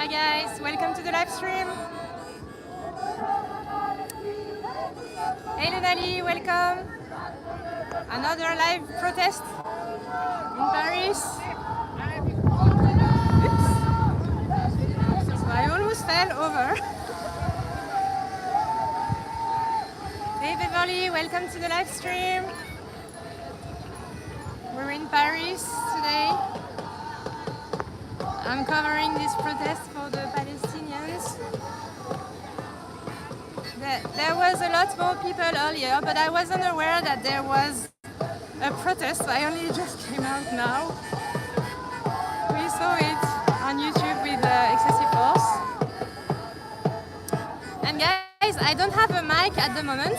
Hi guys, welcome to the live stream. Hey Lunali, welcome. Another live protest in Paris. Oops. So I almost fell over. Hey Beverly, welcome to the live stream. We're in Paris today. I'm covering this protest for the Palestinians. There was a lot more people earlier, but I wasn't aware that there was a protest. I only just came out now. We saw it on YouTube with excessive force. And guys, I don't have a mic at the moment.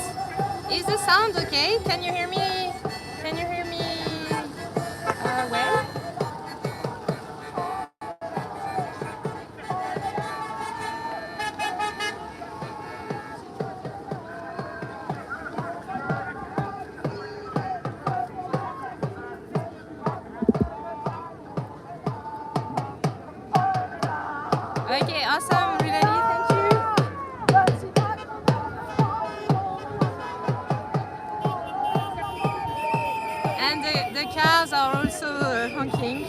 Is the sound okay? Can you hear me? Can you hear me well? Okay, awesome, really, thank you. And the cars are also honking.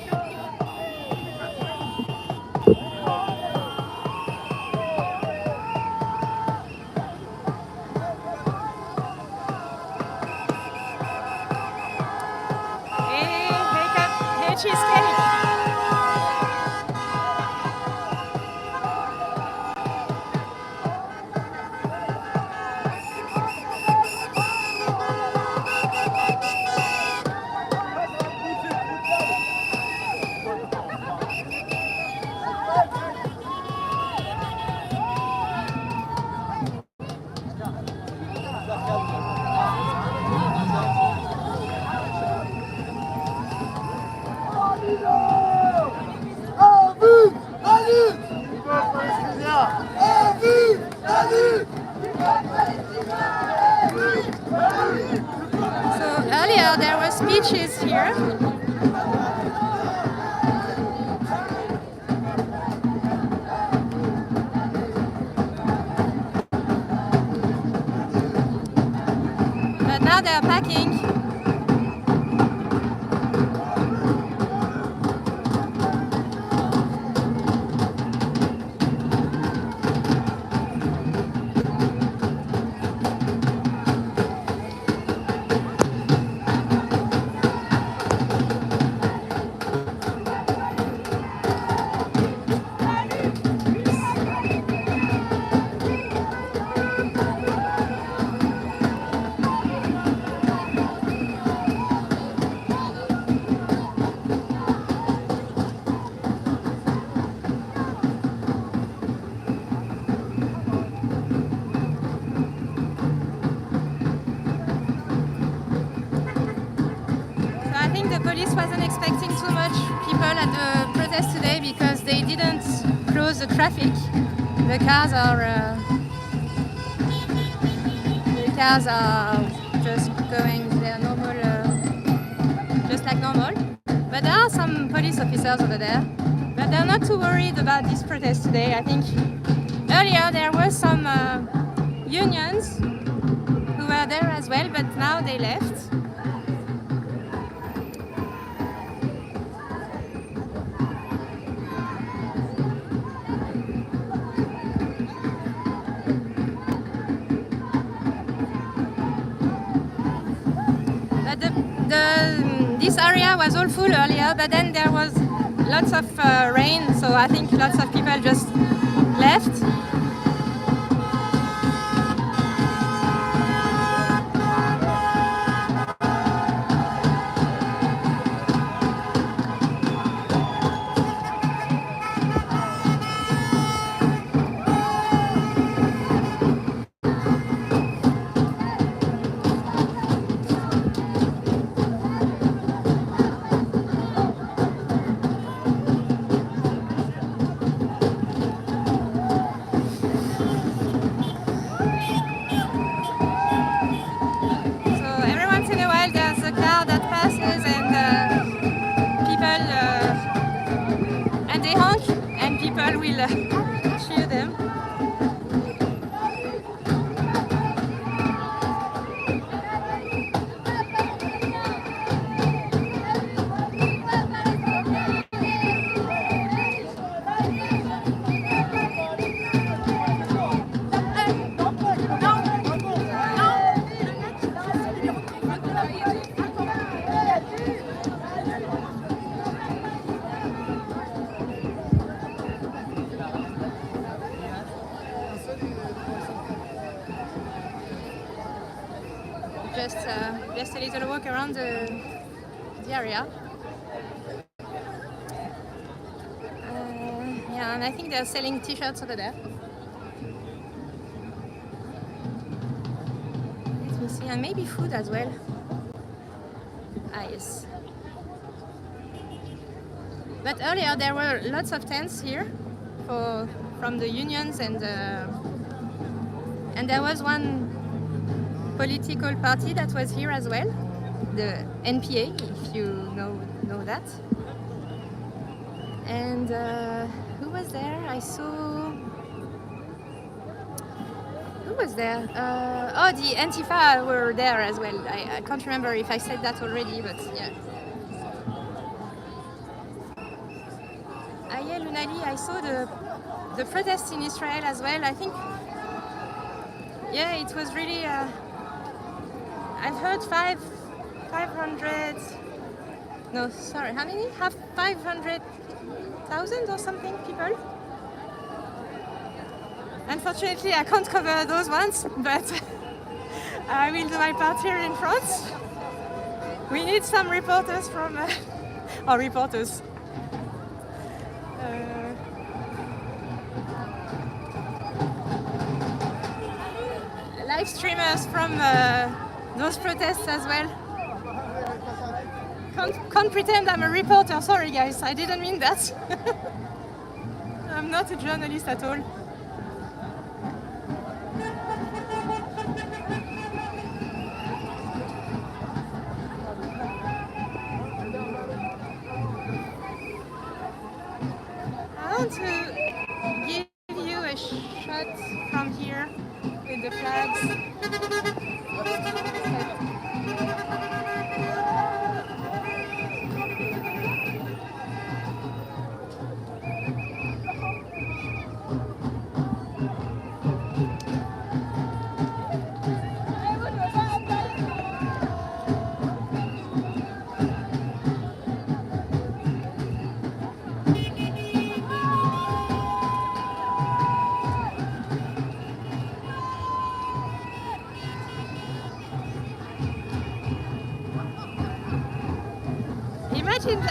Hey, cheesecake. So earlier there were speeches here. But now they are packing. I think the police wasn't expecting too much people at the protest today because they didn't close the traffic. The cars are just going their normal, just like normal. But there are some police officers over there. But they're not too worried about this protest today. I think earlier there were some unions who were there as well, but now they left. area was all full earlier, but then there was lots of rain, so I think lots of people just left. Cheer them. Just a little walk around the area. Yeah, and I think they're selling t-shirts over there. Let me see, and maybe food as well. Ah, yes. But earlier there were lots of tents here from the unions, and there was one political party that was here as well, the NPA, if you know that. And who was there? I saw. Who was there? Oh, the Antifa were there as well. I can't remember if I said that already, but yeah. Yeah, Lunali, I saw the protests in Israel as well. I think, yeah, it was really. I've heard 500. No, sorry, how many? 500,000 or something people. Unfortunately, I can't cover those ones, but I will do my part here in France. We need some reporters from, or reporters. Live streamers from those protests as well. Can't pretend I'm a reporter, sorry guys, I didn't mean that. I'm not a journalist at all. I want to give you a shot from here with the flags.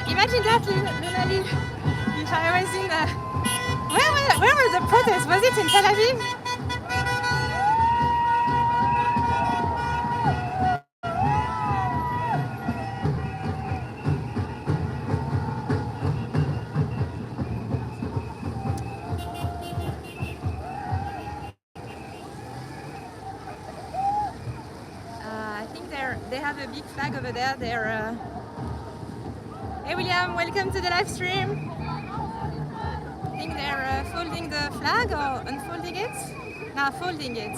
Imagine that, Lunali, if I was in where were the protests? Was it in Tel Aviv? I think they have a big flag over there. They're Hey William, welcome to the live stream. I think they're folding the flag or unfolding it? No, folding it.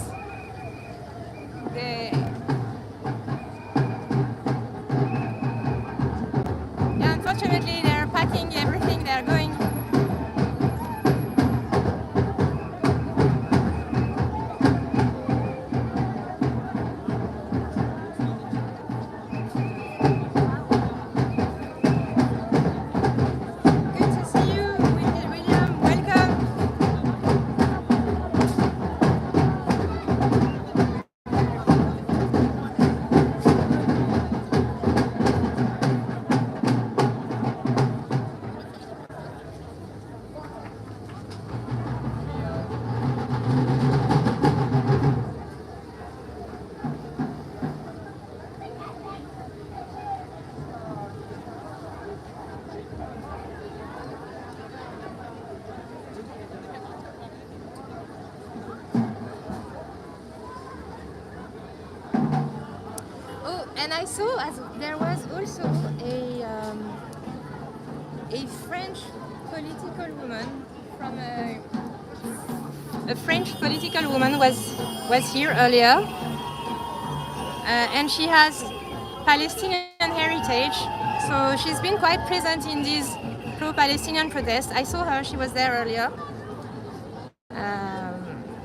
Yeah, unfortunately they're packing everything, they're going. And I saw there was also a French political woman from a French political woman was here earlier, and she has Palestinian heritage, so she's been quite present in these pro-Palestinian protests. I saw her; she was there earlier,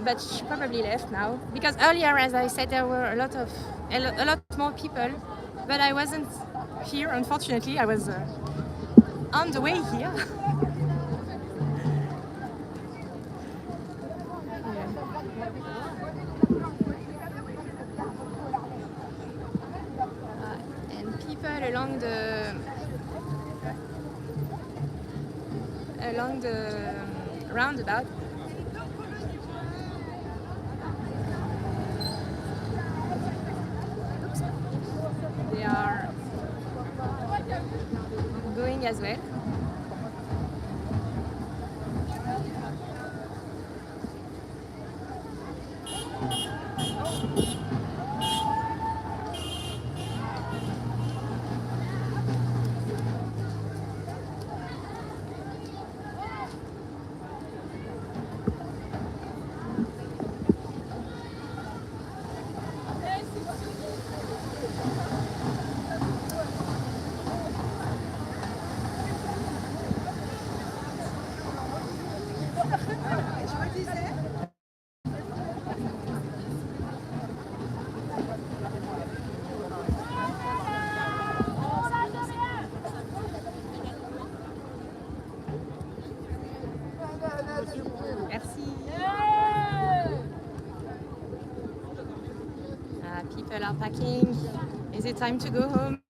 but she probably left now because earlier, as I said, there were a lot more people, but I wasn't here. Unfortunately, I was on the way here. And people along the roundabout. Oops. They are going as well. Merci. People are packing. Is it time to go home?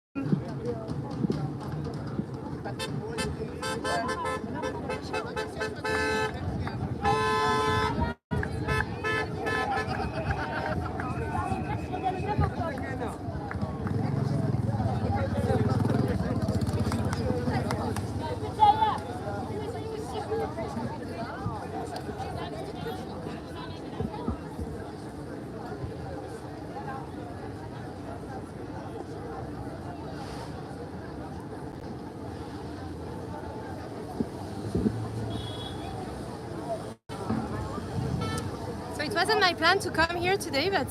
It wasn't my plan to come here today, but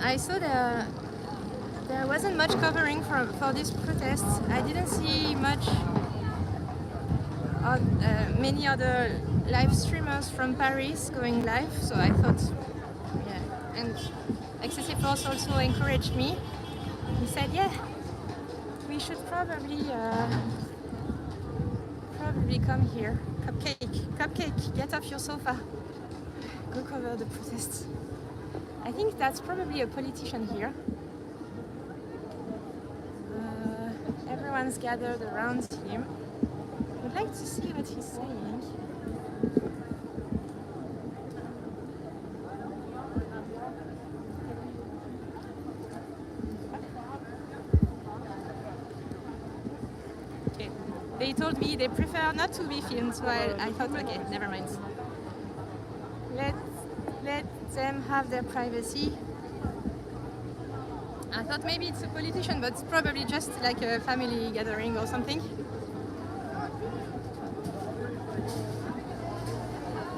I saw there wasn't much covering for these protests. I didn't see many other live streamers from Paris going live, so I thought, yeah. And Excessive Force also encouraged me. He said, yeah, we should probably come here. Cupcake, get off your sofa. Go cover the protests. I think that's probably a politician here. Everyone's gathered around him. I'd like to see what he's saying. Okay. They told me they prefer not to be filmed, so I thought, okay, never mind. Let them have their privacy. I thought maybe it's a politician, but it's probably just like a family gathering or something.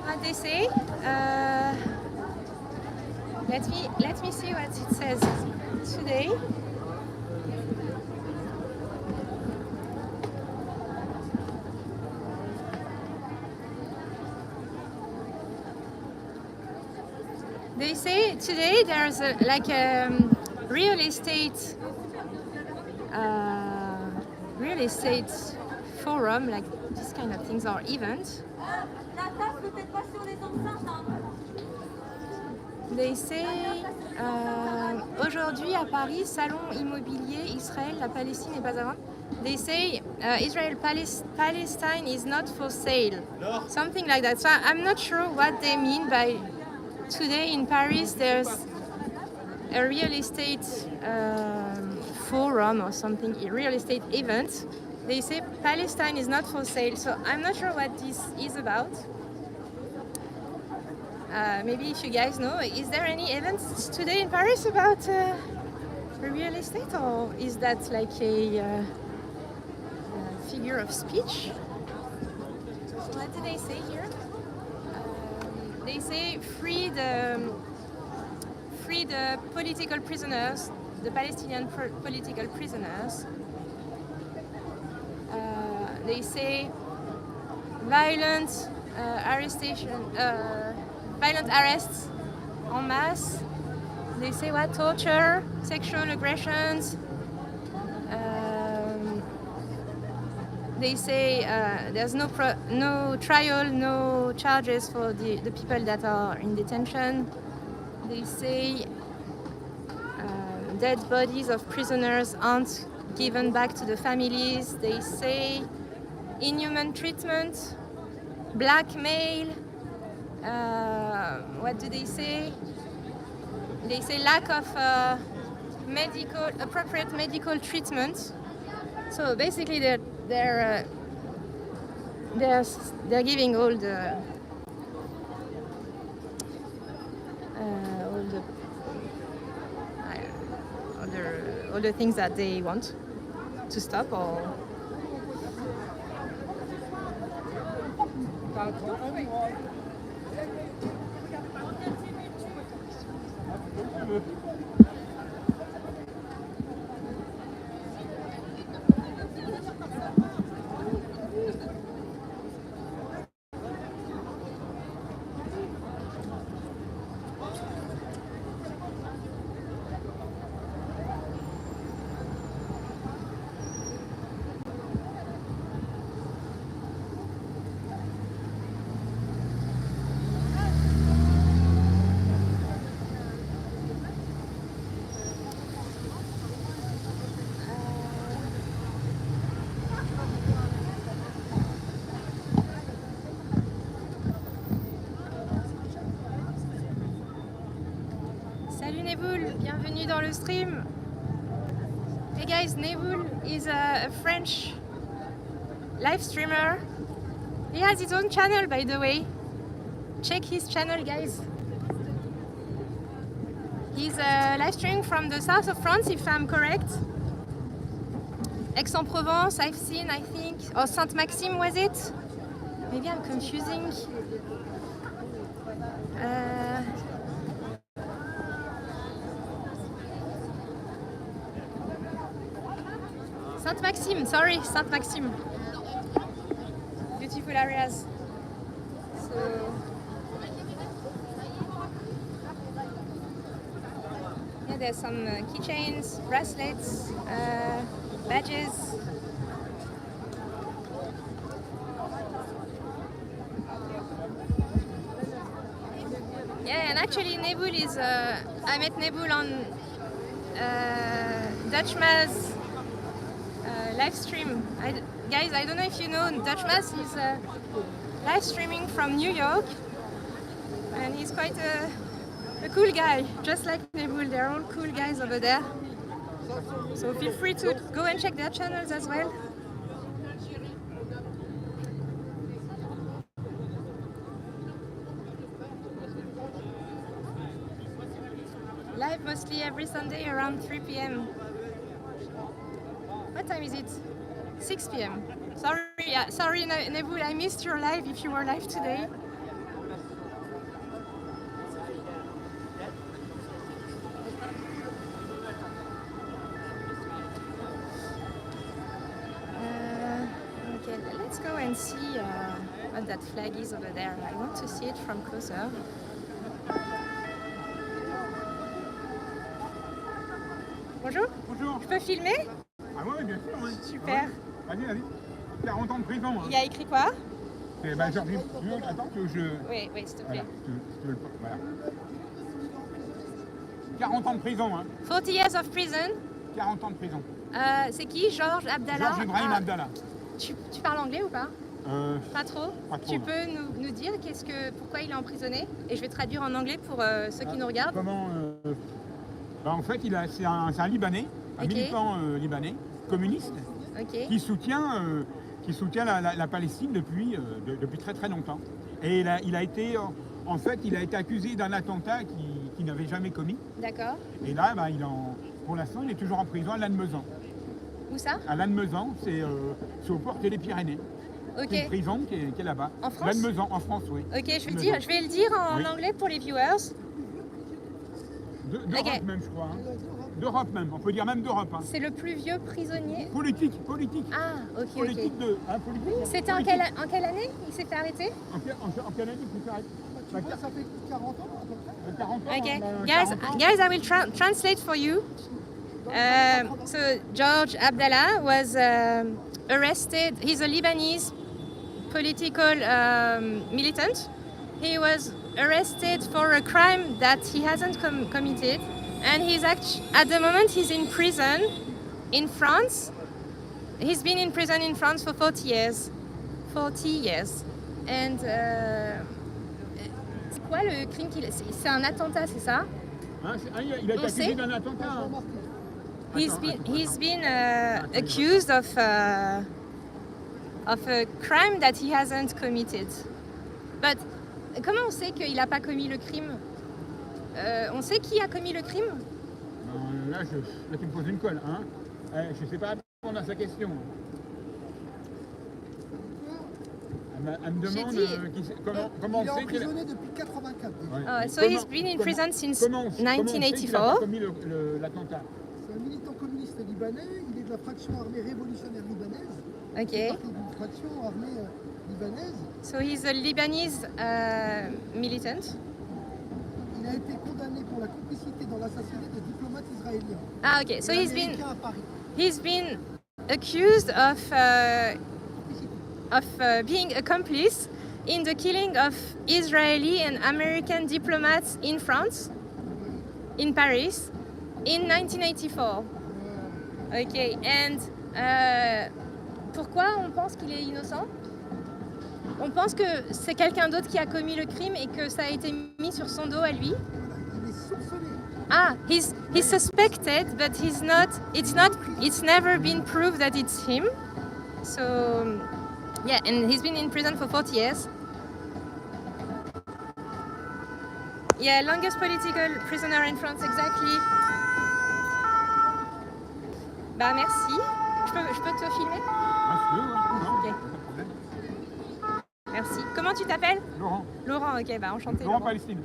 What they say? Let me see what it says today. They say today there's a real estate forum, like this kind of things, or event. They say aujourd'hui à Paris, salon immobilier Israël, la Palestine n'est pas à vendre. They say Palestine is not for sale, something like that. So I'm not sure what they mean by today in Paris. There's a real estate forum or something, a real estate event. They say Palestine is not for sale, so I'm not sure what this is about. Maybe if you guys know, is there any events today in Paris about a real estate, or is that like a figure of speech? What do they say here? They say free the political prisoners, the Palestinian political prisoners. They say violent violent arrests en masse. They say what? Torture, sexual aggressions. They say there's no trial, no charges for the people that are in detention. They say dead bodies of prisoners aren't given back to the families. They say inhuman treatment, blackmail. What do they say? They say lack of appropriate medical treatment. So basically, they're giving all the things that they want to stop or. Salut Neboul, bienvenue dans le stream. Hey guys, Neboul is a French live streamer. He has his own channel, by the way. Check his channel, guys. He's live streaming from the south of France, if I'm correct. Aix-en-Provence, I've seen, I think. Or Sainte-Maxime, was it? Maybe I'm confusing. Sainte-Maxime, sorry, Sainte-Maxime. Beautiful areas. So, yeah, there's some keychains, bracelets, badges. Yeah, and actually Neboul is, I met Neboul on Dutchmas live stream. Guys, I don't know if you know, Dutchmas is live streaming from New York, and he's quite a cool guy, just like Neboul. They're all cool guys over there. So feel free to go and check their channels as well. Live mostly every Sunday around 3 p.m. What time is it? 6 p.m. Sorry, Neboul, I missed your live if you were live today. Okay, let's go and see what that flag is over there. I want to see it from closer. Bonjour. Bonjour. Je peux filmer? Ah ouais, bien sûr. Ouais. Super. Ah ouais. Vas-y. 40 ans de prison. Hein. Il y a écrit quoi? Attends que je... Oui, s'il te plaît. Voilà. 40 ans de prison. Hein. 40 years of prison. 40 ans de prison. C'est qui? Georges Abdallah? Georges Ibrahim Abdallah. Tu parles anglais ou pas? Pas trop. Tu peux nous dire pourquoi il est emprisonné? Et je vais traduire en anglais pour ceux qui nous regardent. Comment en fait, c'est un Libanais, un militant libanais, communiste, qui soutient la Palestine depuis très très longtemps. Et il a été accusé d'un attentat qu'il n'avait jamais commis. D'accord. Et là, Pour l'instant, il est toujours en prison à Lannemezan. Où ça? À Lannemezan, c'est aux portes des Pyrénées. Ok. C'est une prison qui est là-bas. En France? Lannemezan, en France, oui. Ok, je vais le dire en anglais pour les viewers. D'Europe même, je crois. Hein. D'Europe même, on peut dire même d'Europe. Hein. C'est le plus vieux prisonnier. Politique. Ah, ok. Politique. C'était en quelle année il s'est fait arrêter? En quelle année il s'est fait arrêter? Ça fait 40 ans à peu près. 40 ans. Okay, 40 ans. guys, I will translate for you. So George Abdallah was arrested. He's a Lebanese political militant. He was arrested for a crime that he hasn't committed, and at the moment he's in prison in France. He's been in prison in France for 40 years. 40 years. And c'est quoi le crime qu'il a? C'est un attentat, c'est ça? Hein, il a été accusé d'un attentat. Hein. He's been accused of a crime that he hasn't committed. But comment on sait qu'il n'a pas commis le crime? On sait qui a commis le crime? Là, tu me poses une colle. Hein. Je ne sais pas répondre à sa question. Elle me demande comment il est on sait emprisonné depuis 84. Ouais. So he's been in prison since 1984. Commis l'attentat. C'est un militant communiste libanais, il est de la fraction armée révolutionnaire libanaise. Ok. Il fait partie d'une fraction armée libanaise. So he's a Lebanese militant. Il a été condamné pour la complicité dans l'assassinat de diplomates israéliens. Ah, ok. So à Paris. he's been accused of being accomplice in the killing of Israeli and American diplomats in France, in Paris, in 1984. Ok. And pourquoi on pense qu'il est innocent? On pense que c'est quelqu'un d'autre qui a commis le crime et que ça a été mis sur son dos à lui. Il est soupçonné. Ah, he's suspected, but it's never been proved that it's him. So, yeah, and he's been in prison for 40 years. Yeah, longest political prisoner in France, exactly. Bah, merci. Je peux te filmer? Ok. Merci. Comment tu t'appelles? Laurent. Laurent, ok, bah enchanté. Laurent Palestine.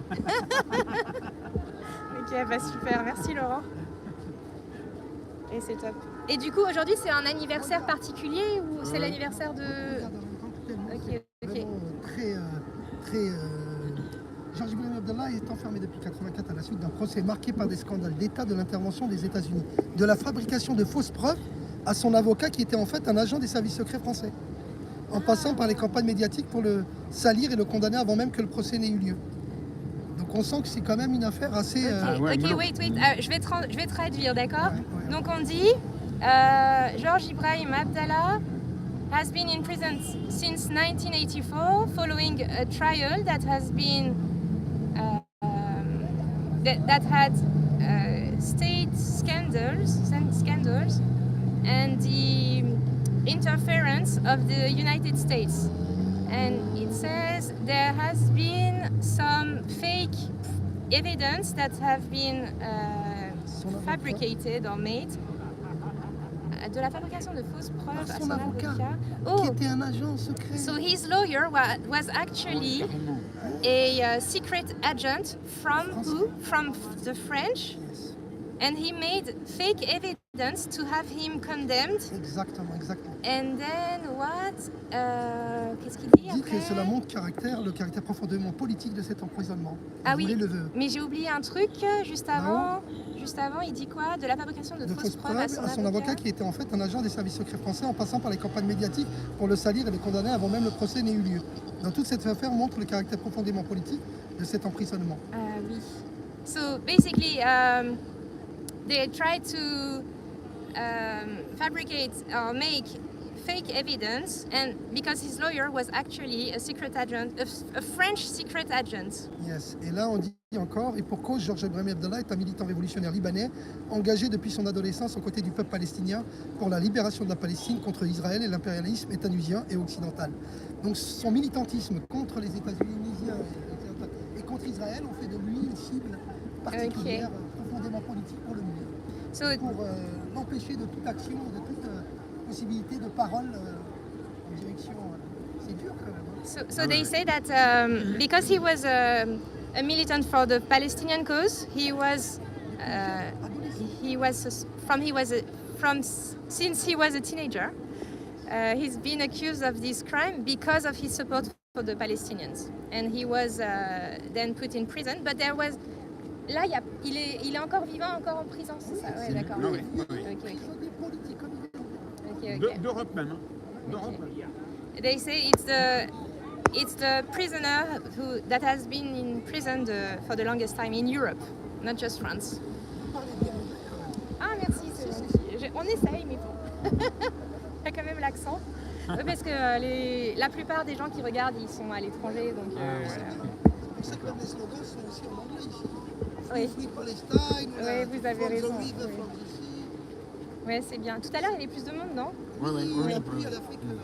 Ok, bah super, merci Laurent. Et c'est top. Et du coup, aujourd'hui, c'est un anniversaire particulier ou c'est l'anniversaire de... Ok. George Abdallah est enfermé depuis 1984 à la suite d'un procès marqué par des scandales d'État de l'intervention des États-Unis, de la fabrication de fausses preuves à son avocat qui était en fait un agent des services secrets français, en passant par les campagnes médiatiques pour le salir et le condamner avant même que le procès n'ait eu lieu. Donc on sent que c'est quand même une affaire assez... wait. Je vais traduire, d'accord? Ouais. Donc on dit, George Ibrahim Abdallah has been in prison since 1984 following a trial that has been that had state scandals and the interference of the United States. And it says there has been some fake evidence that have been fabricated or made. De la fabrication de fausses preuves à son avocat. Qui était un agent secret. So his lawyer was actually a secret agent from the French, and he made fake evidence to have him condemned. Exactement. And then what? Qu'est-ce qu'il dit après? Il dit que cela montre le caractère profondément politique de cet emprisonnement. Ah oui, mais j'ai oublié un truc juste avant. Juste avant, il dit quoi? De la fabrication de fausses preuves à son avocat qui était en fait un agent des services secrets français en passant par les campagnes médiatiques pour le salir et le condamner avant même le procès n'ait eu lieu. Dans toute cette affaire montre le caractère profondément politique de cet emprisonnement. Oui. So basically, they tried to fabricate or make fake evidence, and because his lawyer was actually a secret agent, a French secret agent. Yes. Et là, on dit encore, et pour cause, George Ibrahim Abdallah est un militant révolutionnaire libanais engagé depuis son adolescence aux côtés du peuple palestinien pour la libération de la Palestine contre Israël et l'impérialisme états-unien et occidental. Donc son militantisme contre les États-Unis et contre Israël ont fait de lui une cible particulière, profondément politique pour le milieu. pour l'empêcher de toute action, de toute possibilité de parole en direction. C'est dur quand même. So they say that because he was a militant for the Palestinian cause, since he was a teenager, he's been accused of this crime because of his support for the Palestinians, and he was then put in prison. But there was là, il est encore vivant, encore en prison, c'est ça? Ouais, d'accord. Oui. D'Europe même. D'Europe. They say it's the prisoner that has been in prison for the longest time in Europe, not just France. Ah merci, c'est gentil. On essaye, mais bon. Il y a quand même l'accent. Parce que la plupart des gens qui regardent, ils sont à l'étranger, donc voilà. C'est pour ça que même les slogans sont aussi en anglais ici. Oui. Free Palestine, Oui, vous avez raison. Oui, ouais, c'est bien. Tout à l'heure, il y avait plus de monde, non? oui. Il y a plu à l'Afrique, les gens.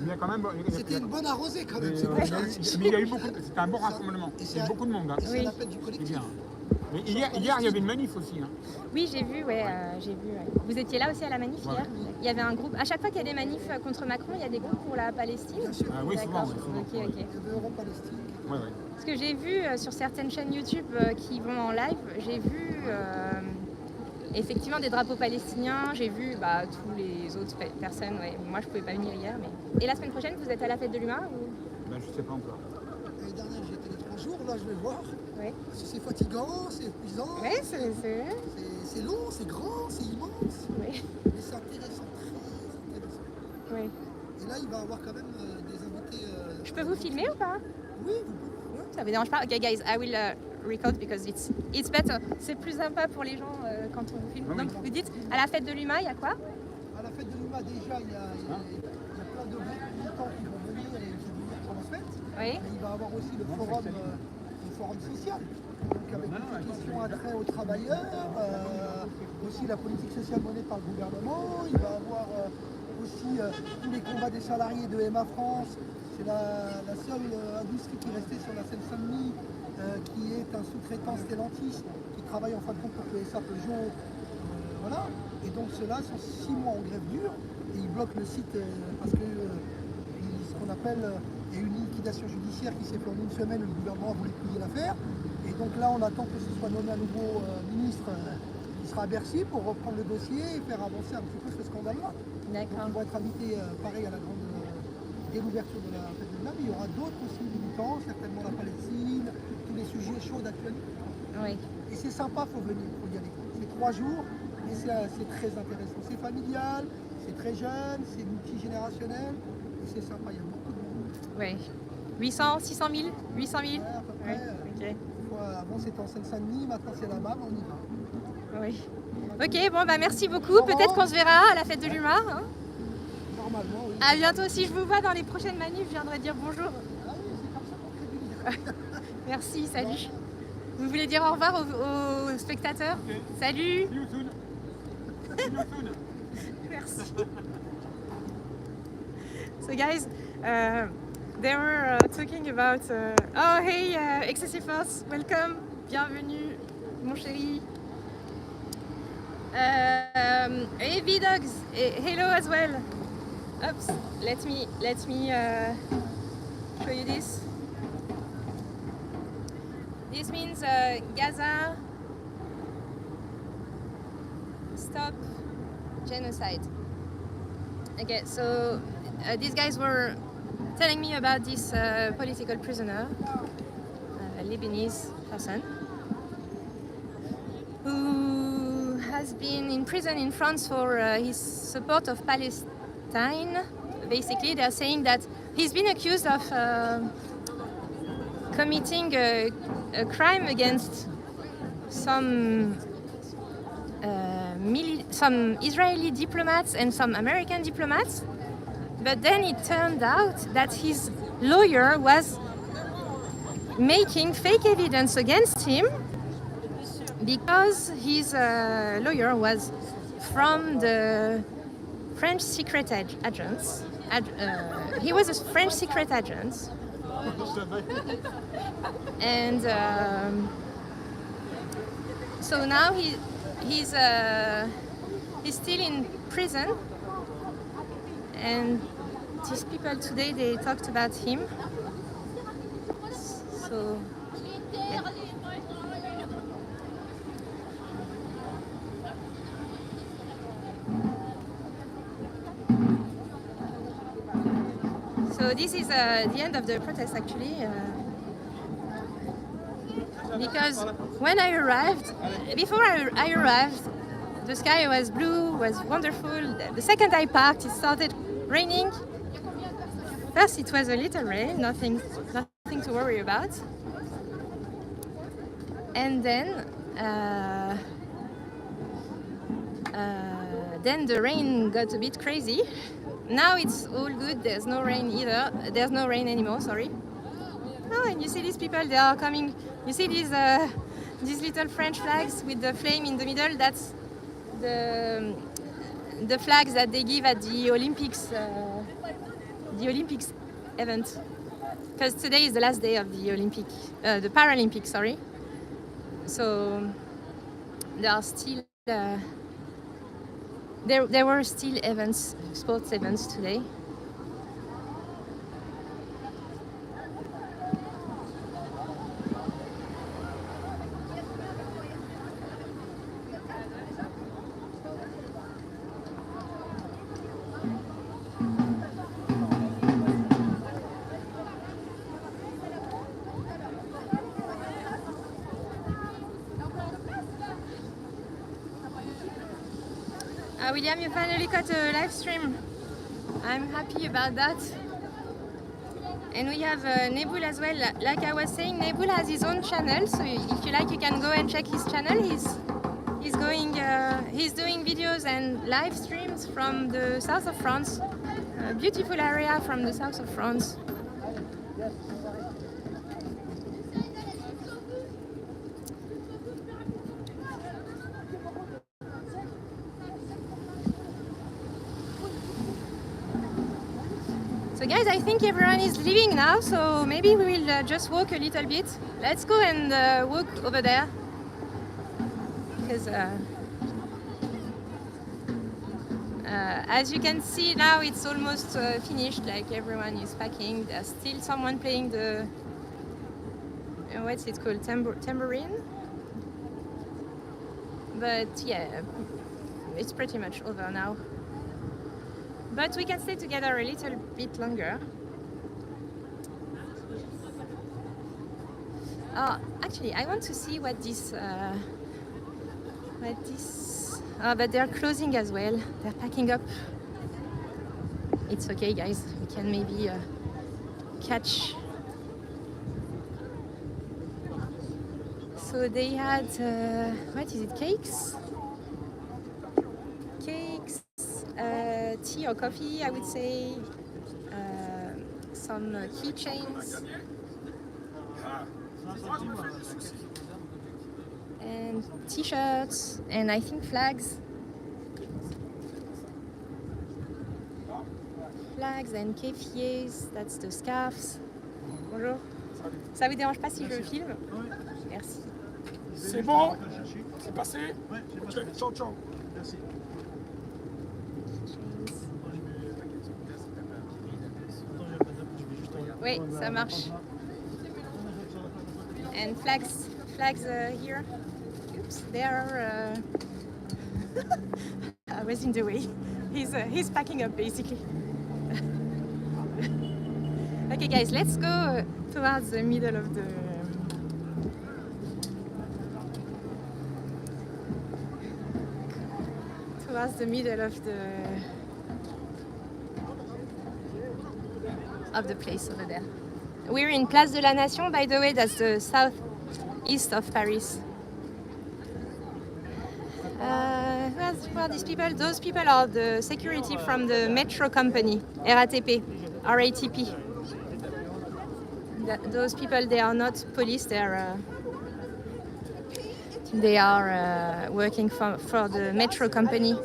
Il y a quand même. C'était une bonne arrosée quand même. Mais il y a eu beaucoup. C'était un bon rassemblement. Il y a beaucoup de monde. Et c'est l'appel du collectif. Mais hier, il y avait une manif aussi. Hein. Oui, j'ai vu, j'ai vu. Ouais. Vous étiez là aussi à la manif hier? Il y avait un groupe. À chaque fois qu'il y a des manifs contre Macron, il y a des groupes pour la Palestine. Bien sûr. Oui, souvent. Ok. Il y avait Euro-Palestine. Ouais. Ce que j'ai vu sur certaines chaînes YouTube qui vont en live, j'ai vu effectivement des drapeaux palestiniens. J'ai vu tous les autres personnes. Ouais. Moi, je pouvais pas venir hier. Mais... Et la semaine prochaine, vous êtes à la fête de l'humain ou... Je sais pas encore. L'année dernière, j'ai été les 3 jours. Là, je vais voir. Oui. C'est fatigant, c'est épuisant. Oui, c'est long, c'est grand, c'est immense. Oui. Mais c'est intéressant, très intéressant. Oui. Et là, il va y avoir quand même des invités. Je peux vous filmer ou pas? Oui, vous pouvez. Ça vous dérange pas? Ok, guys, I will record because it's better. C'est plus sympa pour les gens quand on vous filme. Oui. Donc, vous dites, à la fête de l'UMA, il y a quoi? À la fête de l'UMA, déjà, il y a plein de groupes militants qui vont venir et qui vont venir pour la fête. Oui. Et il va y avoir aussi le forum social. Donc avec toutes les questions attrait aux travailleurs, aussi la politique sociale menée par le gouvernement. Il va y avoir aussi tous les combats des salariés de MA France. C'est la seule industrie qui est restée sur la Seine-Saint-Denis, qui est un sous-traitant Stellantis, qui travaille en fin de compte pour PSA Peugeot. Voilà. Et donc ceux-là sont 6 mois en grève dure et ils bloquent le site parce que ce qu'on appelle une liquidation judiciaire qui s'est fait en une semaine, le gouvernement a voulu plier l'affaire. Et donc là, on attend que ce soit nommé un nouveau ministre qui sera à Bercy pour reprendre le dossier et faire avancer un petit peu ce scandale-là. D'accord. Ils vont être invités, pareil, à la grande dès l'ouverture de la fête de l'UMA, mais il y aura d'autres aussi militants, certainement la Palestine, tous les sujets chauds d'actualité. Oui. Et c'est sympa, il faut venir, il faut y aller. C'est 3 jours et c'est très intéressant. C'est familial, c'est très jeune, c'est multigénérationnel et c'est sympa, il y a beaucoup de monde. Oui. 800, 600 000 800 000 Ouais, à peu près. Ok. Avant c'était en Seine-Saint-Denis, maintenant c'est là-bas, mais on y va. Oui. Ok, bon, merci beaucoup. Peut-être qu'on se verra à la fête de l'UMA. Hein. Normalement, oui. À bientôt. Si je vous vois dans les prochaines manifs, je viendrai dire bonjour. Ah oui, c'est comme ça qu'on crée du lien. Merci, salut. Vous voulez dire au revoir aux spectateurs? Okay. Salut. See you soon. See you soon. Merci. So guys, they were talking about... oh hey, Excessive Force, welcome, bienvenue, mon chéri. Hey V-Dogs, hello as well. Oops, let me show you this. This means Gaza, stop genocide. Okay, so these guys were telling me about this political prisoner, a Lebanese person, who has been in prison in France for his support of Palestine. Basically, they're saying that he's been accused of committing a crime against some Israeli diplomats and some American diplomats, but then it turned out that his lawyer was making fake evidence against him because his lawyer was from the French secret agents. He was a French secret agent, and so now he's still in prison, and these people today, they talked about him. So yeah. So this is the end of the protest, actually, because when I arrived, before I arrived, the sky was blue, was wonderful. The second I parked, it started raining. First, it was a little rain, nothing to worry about. And then the rain got a bit crazy. Now it's all good. There's no rain either. There's no rain anymore. Sorry. Oh, and you see these people. They are coming. You see these little French flags with the flame in the middle. That's the flags that they give at the Olympics. The Olympics event. Because today is the last day of the Paralympics. Sorry. So there are still. There were still sports events today. William, you finally got a live stream. I'm happy about that. And we have Nebul as well. Like I was saying, Nebul has his own channel, so if you like, you can go and check his channel. He's doing videos and live streams from the south of France, a beautiful area from the south of France. So guys, I think everyone is leaving now, so maybe we will just walk a little bit. Let's go and walk over there. Because as you can see now, it's almost finished, like everyone is packing. There's still someone playing the, what's it called, tambourine? But yeah, it's pretty much over now. But we can stay together a little bit longer. Actually, I want to see what this. But they're closing as well. They're packing up. It's okay, guys. We can maybe catch. So they had what is it? Cakes. Tea or coffee, I would say, some keychains, and t-shirts, and I think flags and kéfiers, that's the scarves. Bonjour. Ça vous dérange pas si je filme? Merci. C'est bon? C'est passé? Ouais, j'ai passé. Ciao, ciao. Merci. Oui, ça marche. And flags here. Oops, they are. I was in the way. He's packing up basically. Okay, guys, let's go towards the middle of the. Towards the middle of the place over there. We're in Place de la Nation, by the way. That's the southeast of Paris. Who are these people? Those people are the security from the metro company, RATP. Those people, they are not police. They are working for the metro company.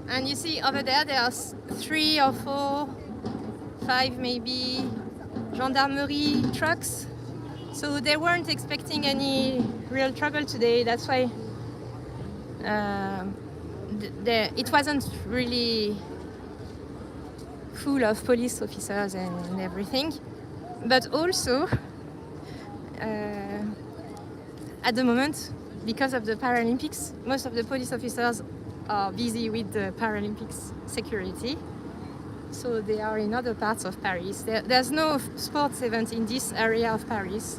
And you see over there are 3 or 4, 5 maybe gendarmerie trucks So they weren't expecting any real trouble today. That's why it wasn't really full of police officers and everything. But also, at the moment, because of the Paralympics, most of the police officers are busy with the Paralympics security. So they are in other parts of Paris. There's no sports event in this area of Paris.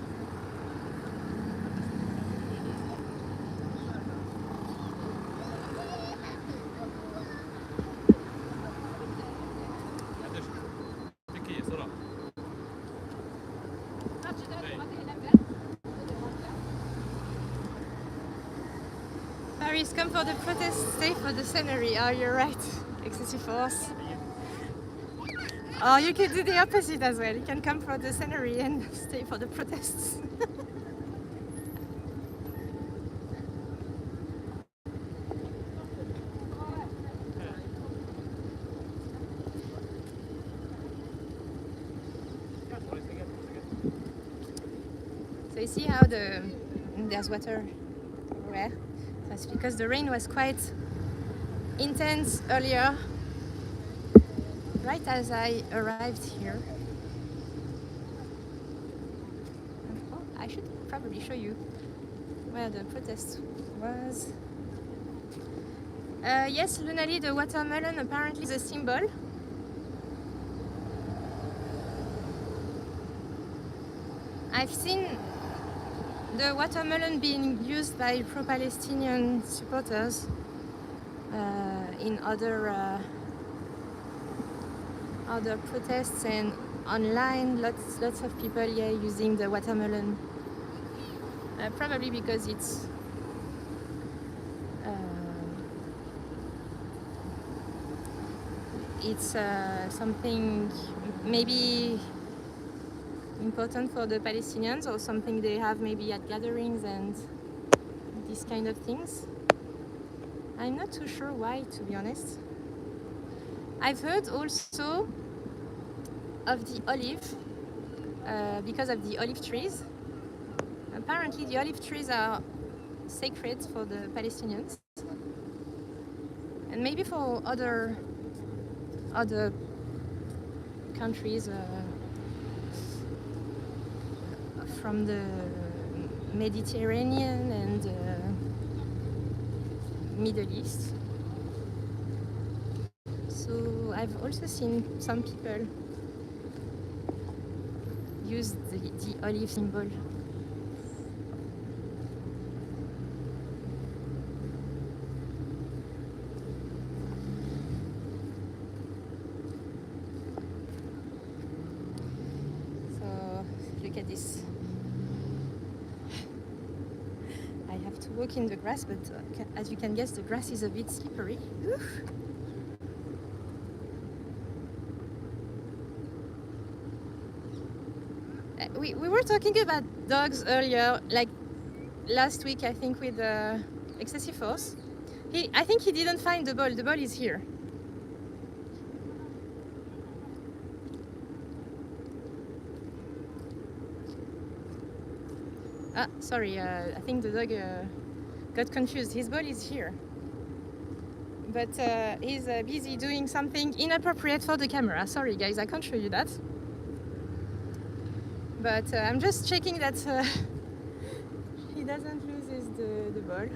Paris, come for the protest, stay for the scenery. Oh, you're right. Excessive force. Or you can do the opposite as well. You can come for the scenery and stay for the protests. So you see how there's water everywhere. That's because the rain was quite intense earlier, right as I arrived here. Oh, I should probably show you where the protest was. Yes, Lunali, the watermelon apparently is a symbol. I've seen the watermelon being used by pro-Palestinian supporters in other protests and online. Lots of people using the watermelon. Probably because it's something maybe important for the Palestinians, or something they have maybe at gatherings and these kind of things. I'm not too sure why, to be honest. I've heard also of the olive, because of the olive trees. Apparently the olive trees are sacred for the Palestinians, and maybe for other countries from the Mediterranean and Middle East. So I've also seen some people use the olive symbol. So look at this. I have to walk in the grass, but as you can guess, the grass is a bit slippery. Oof. We were talking about dogs earlier, like last week, I think, with excessive force. I think he didn't find the ball. The ball is here. Ah, sorry, I think the dog got confused. His ball is here. But he's busy doing something inappropriate for the camera. Sorry guys, I can't show you that. But I'm just checking that he doesn't lose the ball.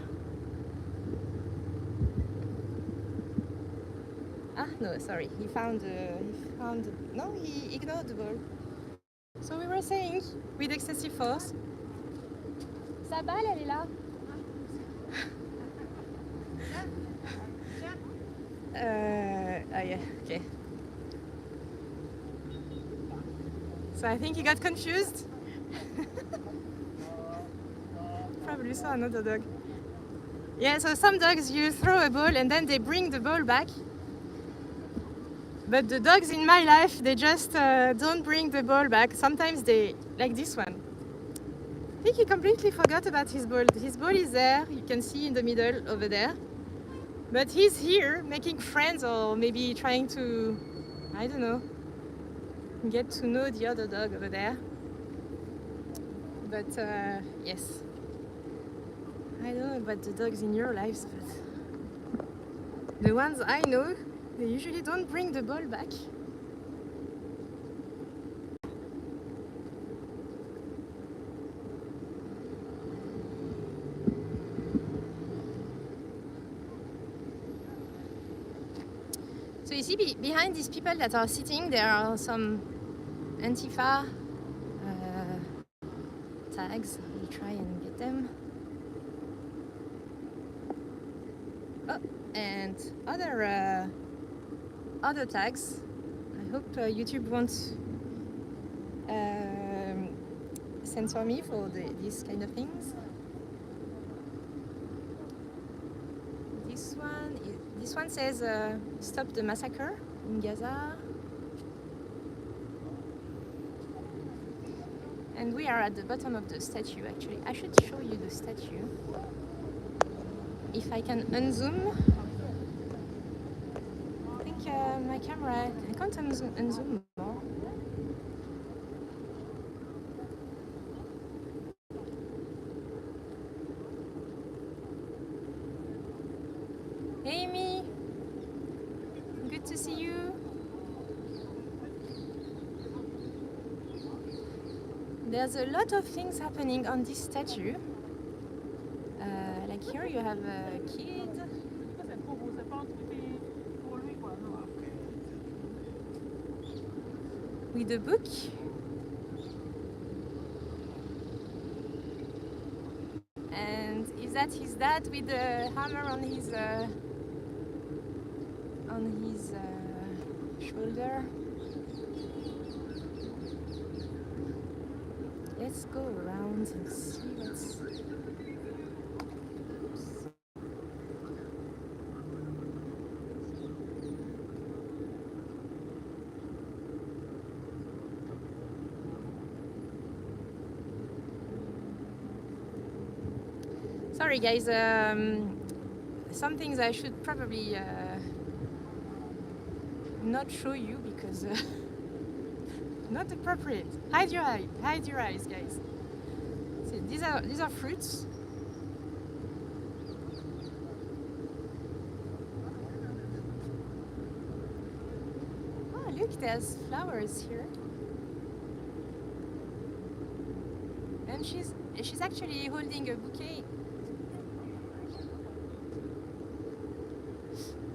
Ah, no, sorry, he ignored the ball. So we were saying, with excessive force, sa balle, elle est là. Oh yeah, okay. So I think he got confused. Probably saw another dog. Yeah, so some dogs, you throw a ball and then they bring the ball back. But the dogs in my life, they just don't bring the ball back. Sometimes they, like this one. I think he completely forgot about his ball. His ball is there, you can see in the middle over there. But he's here making friends, or maybe trying to, I don't know, get to know the other dog over there. But yes, I don't know about the dogs in your lives, but the ones I know, they usually don't bring the ball back. So you see, behind these people that are sitting, there are some Antifa tags. We'll try and get them. Oh, and other tags. I hope YouTube won't censor me for these kind of things. This one says stop the massacre in Gaza. And we are at the bottom of the statue. Actually, I should show you the statue. If I can unzoom. I think my camera, I can't unzoom more. Amy, good to see you. There's a lot of things happening on this statue. Like here you have a kid. With a book. And is that his dad with the hammer on his shoulder? Let's go around and see what's... Sorry guys, some things I should probably not show you because not appropriate. Hide your eyes, guys. See, these are fruits. Oh, look, there's flowers here. And she's actually holding a bouquet.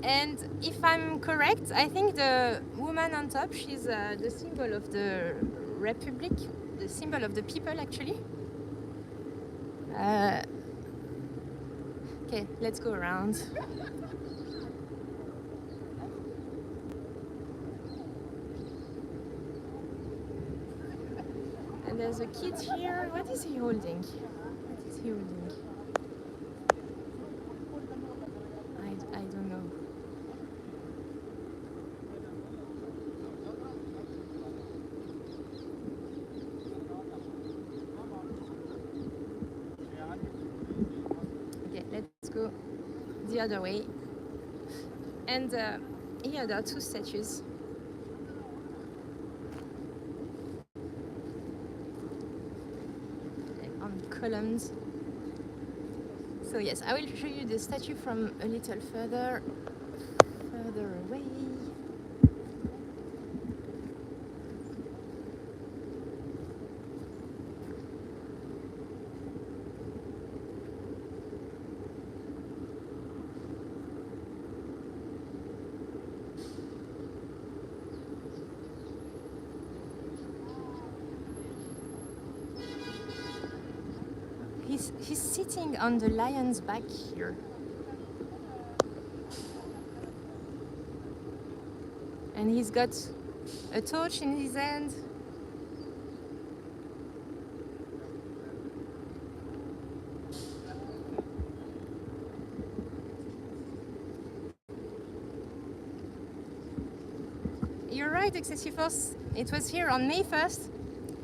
And if I'm correct, I think the woman on top, she's the symbol of the Republic, the symbol of the people, actually. Okay, let's go around. And there's a kid here. What is he holding? What is he holding? I don't know. Okay, let's go the other way. And here there are two statues. On columns. So yes, I will show you the statue from a little further away. He's sitting on the lion's back here. And he's got a torch in his hand. You're right, Excessive Force. It was here on May 1st,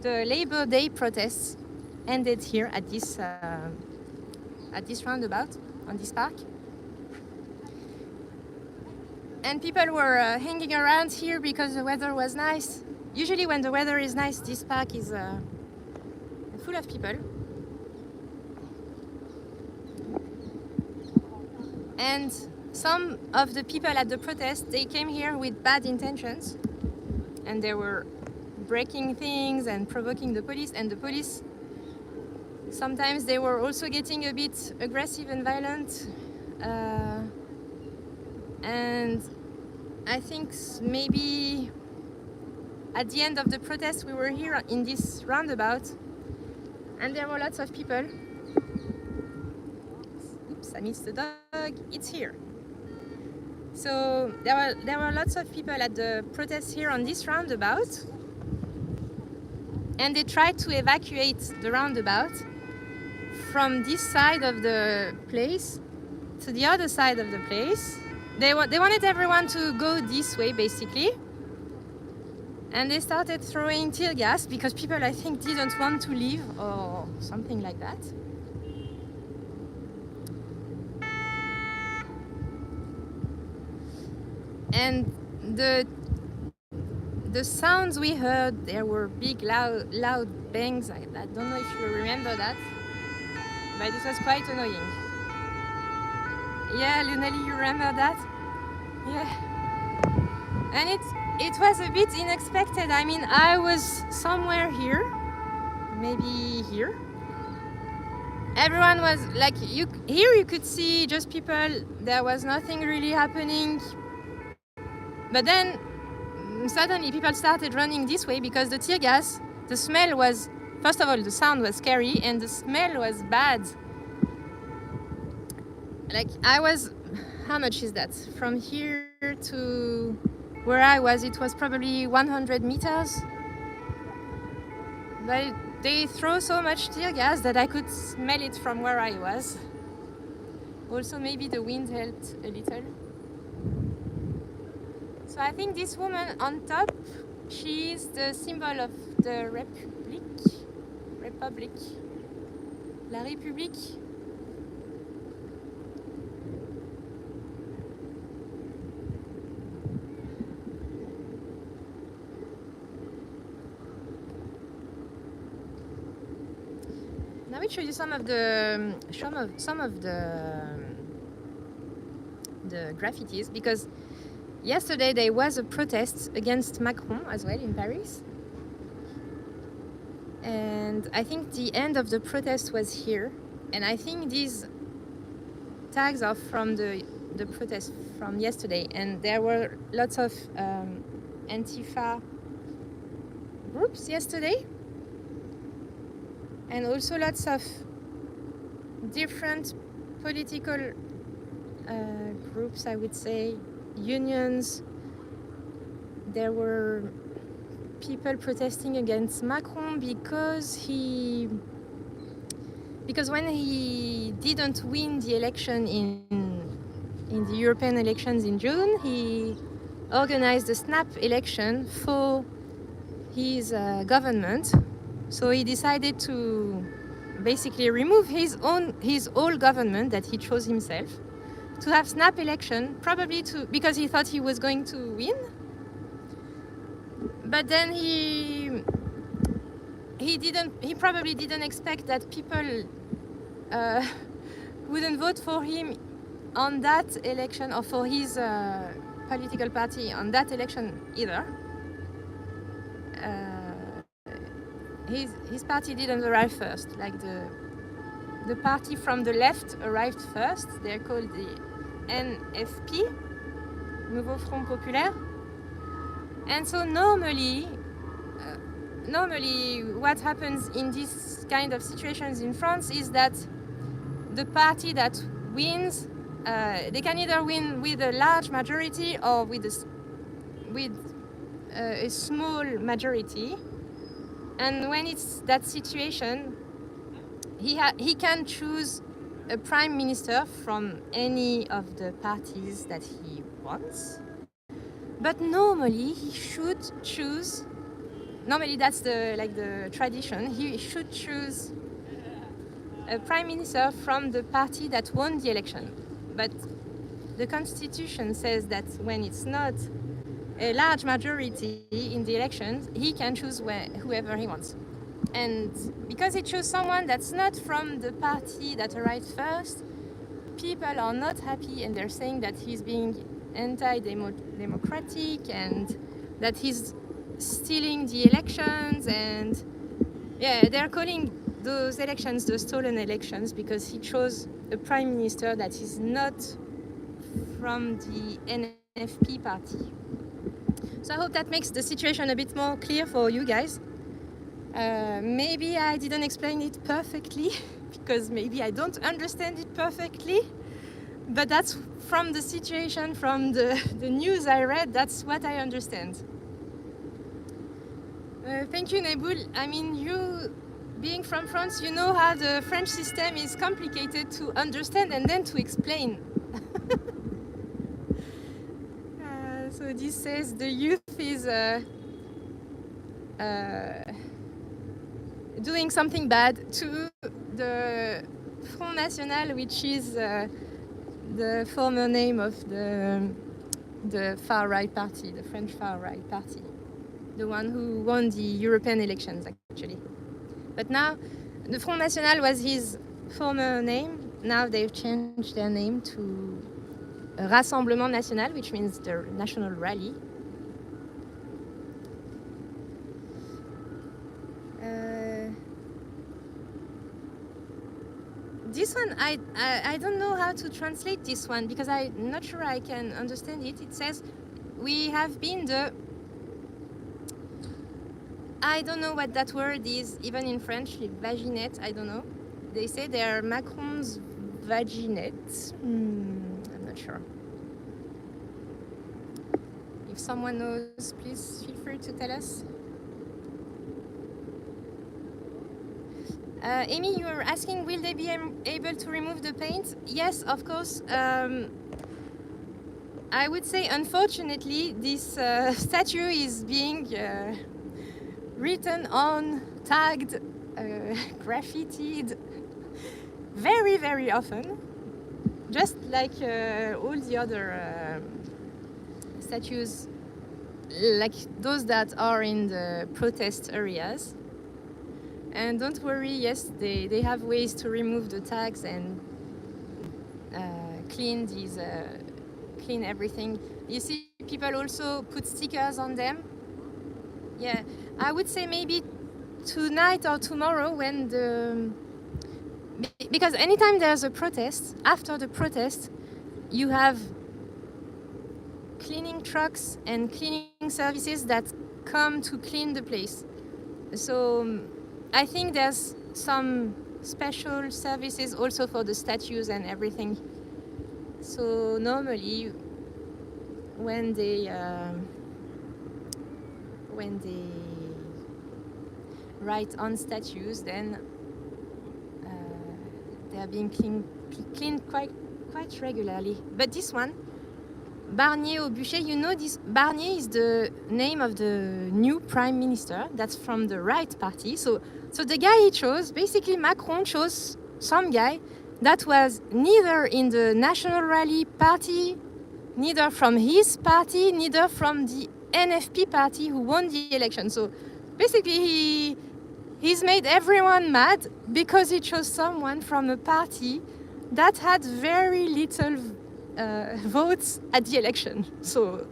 the Labor Day protests ended here at this roundabout on this park, and people were hanging around here because the weather was nice. Usually when the weather is nice, this park is full of people. And some of the people at the protest, they came here with bad intentions, and they were breaking things and provoking the police, and the police, sometimes they were also getting a bit aggressive and violent. And I think maybe at the end of the protest we were here in this roundabout, and there were lots of people. Oops, I missed the dog. It's here. So there were lots of people at the protest here on this roundabout, and they tried to evacuate the roundabout from this side of the place to the other side of the place. They wanted everyone to go this way, basically. And they started throwing tear gas because people, I think, didn't want to leave or something like that. And the sounds we heard, there were big, loud bangs. I don't know if you remember that, but it was quite annoying. Yeah, Lunali, you remember that? Yeah. And it was a bit unexpected. I mean, I was somewhere here, maybe here. Everyone was like, here you could see just people, there was nothing really happening. But then suddenly people started running this way because the tear gas, the smell was, first of all, the sound was scary and the smell was bad. Like I was, how much is that? From here to where I was, it was probably 100 meters. But they throw so much tear gas that I could smell it from where I was. Also maybe the wind helped a little. So I think this woman on top, she is the symbol of the Republic. La République. Now we show you some of the graffitis, because yesterday there was a protest against Macron as well in Paris, and I think the end of the protest was here, and I think these tags are from the protest from yesterday, and there were lots of Antifa groups yesterday, and also lots of different political groups, I would say, unions. There were people protesting against Macron because when he didn't win the election in the European elections in June, he organized a snap election for his government. So he decided to basically remove his old government that he chose himself, to have snap election, probably because he thought he was going to win. But then he probably didn't expect that people wouldn't vote for him on that election, or for his political party on that election either. His party didn't arrive first. Like the party from the left arrived first. They're called the NFP, Nouveau Front Populaire. And so normally what happens in these kind of situations in France is that the party that wins, they can either win with a large majority or with a small majority. And when it's that situation, he can choose a prime minister from any of the parties that he wants. But normally he should choose. Normally that's the tradition. He should choose a prime minister from the party that won the election. But the constitution says that when it's not a large majority in the elections, he can choose whoever he wants. And because he chose someone that's not from the party that arrived first, people are not happy and they're saying that he's being anti-democratic and that he's stealing the elections, and yeah, they're calling those elections the stolen elections because he chose a prime minister that is not from the NFP party. So I hope that makes the situation a bit more clear for you guys. Maybe I didn't explain it perfectly because maybe I don't understand it perfectly, but that's from the situation, from the news I read, that's what I understand. Thank you, Neboul. I mean, you being from France, you know how the French system is complicated to understand and then to explain. So this says the youth is doing something bad to the Front National, which is the former name of the far-right party, the French far-right party, the one who won the European elections, actually. But now, the Front National was his former name. Now they've changed their name to Rassemblement National, which means the National Rally. This one, I don't know how to translate this one because I'm not sure I can understand it. It says, we have been the... I don't know what that word is, even in French, vaginette, I don't know. They say they're Macron's vaginette. I'm not sure. If someone knows, please feel free to tell us. Amy, you were asking, will they be able to remove the paint? Yes, of course. I would say, unfortunately, this statue is being written on, tagged, graffitied very, very often. Just like all the other statues, like those that are in the protest areas. And don't worry, yes, they have ways to remove the tags and clean everything. You see, people also put stickers on them. Yeah, I would say maybe tonight or tomorrow when because anytime there's a protest, after the protest, you have cleaning trucks and cleaning services that come to clean the place. So I think there's some special services also for the statues and everything. So normally, when they write on statues, then they are being cleaned quite regularly. But this one, Barnier au Bûcher, you know, this Barnier is the name of the new prime minister. That's from the right party. So the guy he chose, basically Macron chose some guy that was neither in the National Rally party, neither from his party, neither from the NFP party who won the election. So basically he's made everyone mad because he chose someone from a party that had very little votes at the election. So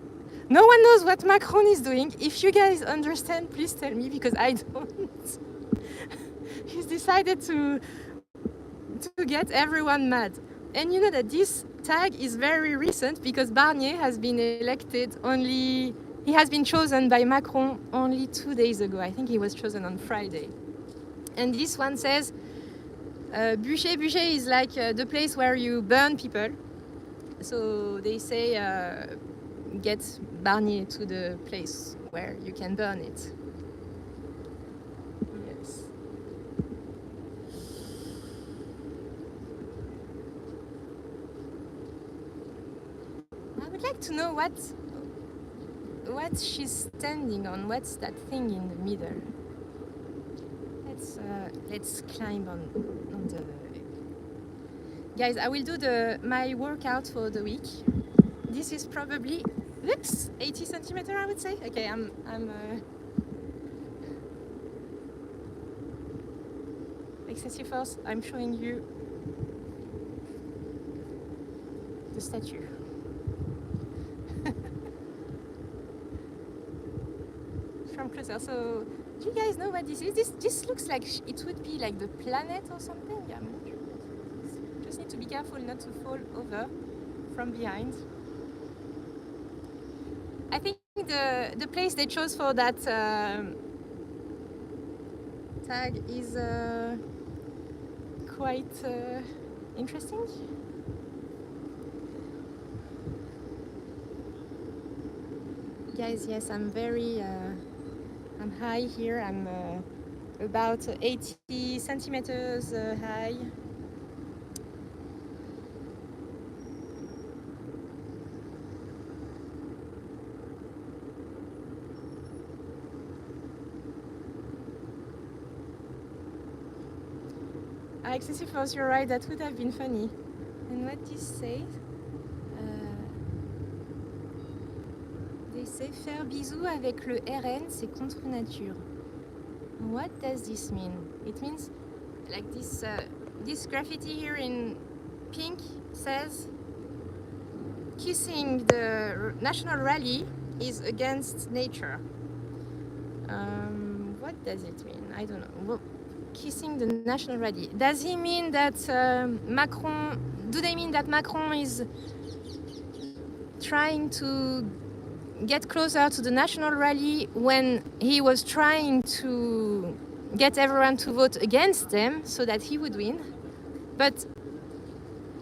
no one knows what Macron is doing. If you guys understand, please tell me, because I don't. He's decided to get everyone mad. And you know that this tag is very recent because Barnier has been elected only... He has been chosen by Macron only 2 days ago. I think he was chosen on Friday. And this one says, Bûcher. Bûcher is like the place where you burn people. So they say, get Barnier to the place where you can burn it. Yes. I would like to know what she's standing on. What's that thing in the middle? Let's climb on the... Guys, I will do my workout for the week. This is probably 80 centimeters, I would say. Okay, I'm excessive force, I'm showing you the statue. From closer. So, do you guys know what this is? This looks like it would be like the planet or something. Yeah, I'm not sure. Just need to be careful not to fall over from behind. I think the place they chose for that tag is quite interesting. Guys, yes, I'm very I'm high here. I'm about 80 centimeters high. Excessive force, you're right, that would have been funny. And what this says? They say faire bisous avec le RN, c'est contre nature. What does this mean? It means like this graffiti here in pink says kissing the national rally is against nature. What does it mean? I don't know. Well, kissing the national rally. Does he mean that Macron? Do they mean that Macron is trying to get closer to the national rally when he was trying to get everyone to vote against them so that he would win? But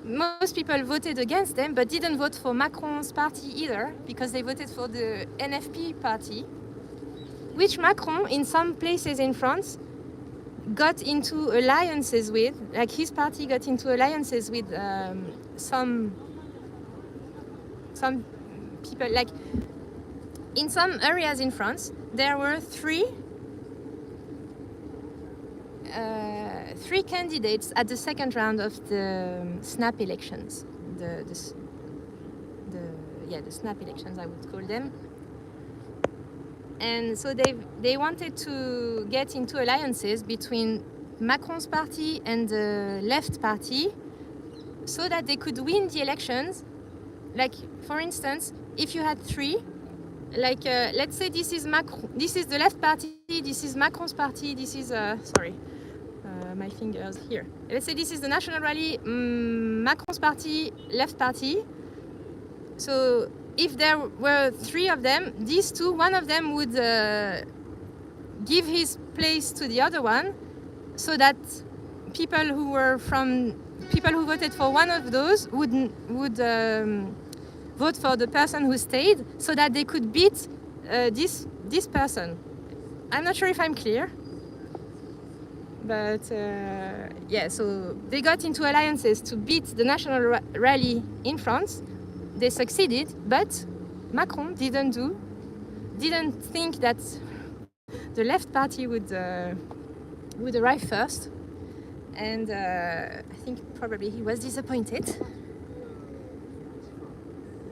most people voted against them, but didn't vote for Macron's party either, because they voted for the NFP party, which Macron, in some places in France, got into alliances with, like his party got into alliances with some people. Like in some areas in France, there were three candidates at the second round of the snap elections. The snap elections, I would call them. And so they wanted to get into alliances between Macron's party and the left party so that they could win the elections. Like, for instance, if you had three, like let's say this is the left party, this is Macron's party, this is my fingers here. Let's say this is the National Rally, Macron's party, left party. So if there were three of them, these two, one of them would give his place to the other one, so that people who voted for one of those would vote for the person who stayed, so that they could beat this person. I'm not sure if I'm clear, but yeah. So they got into alliances to beat the National Rally in France. They succeeded, but Macron didn't think that the left party would arrive first, and I think probably he was disappointed.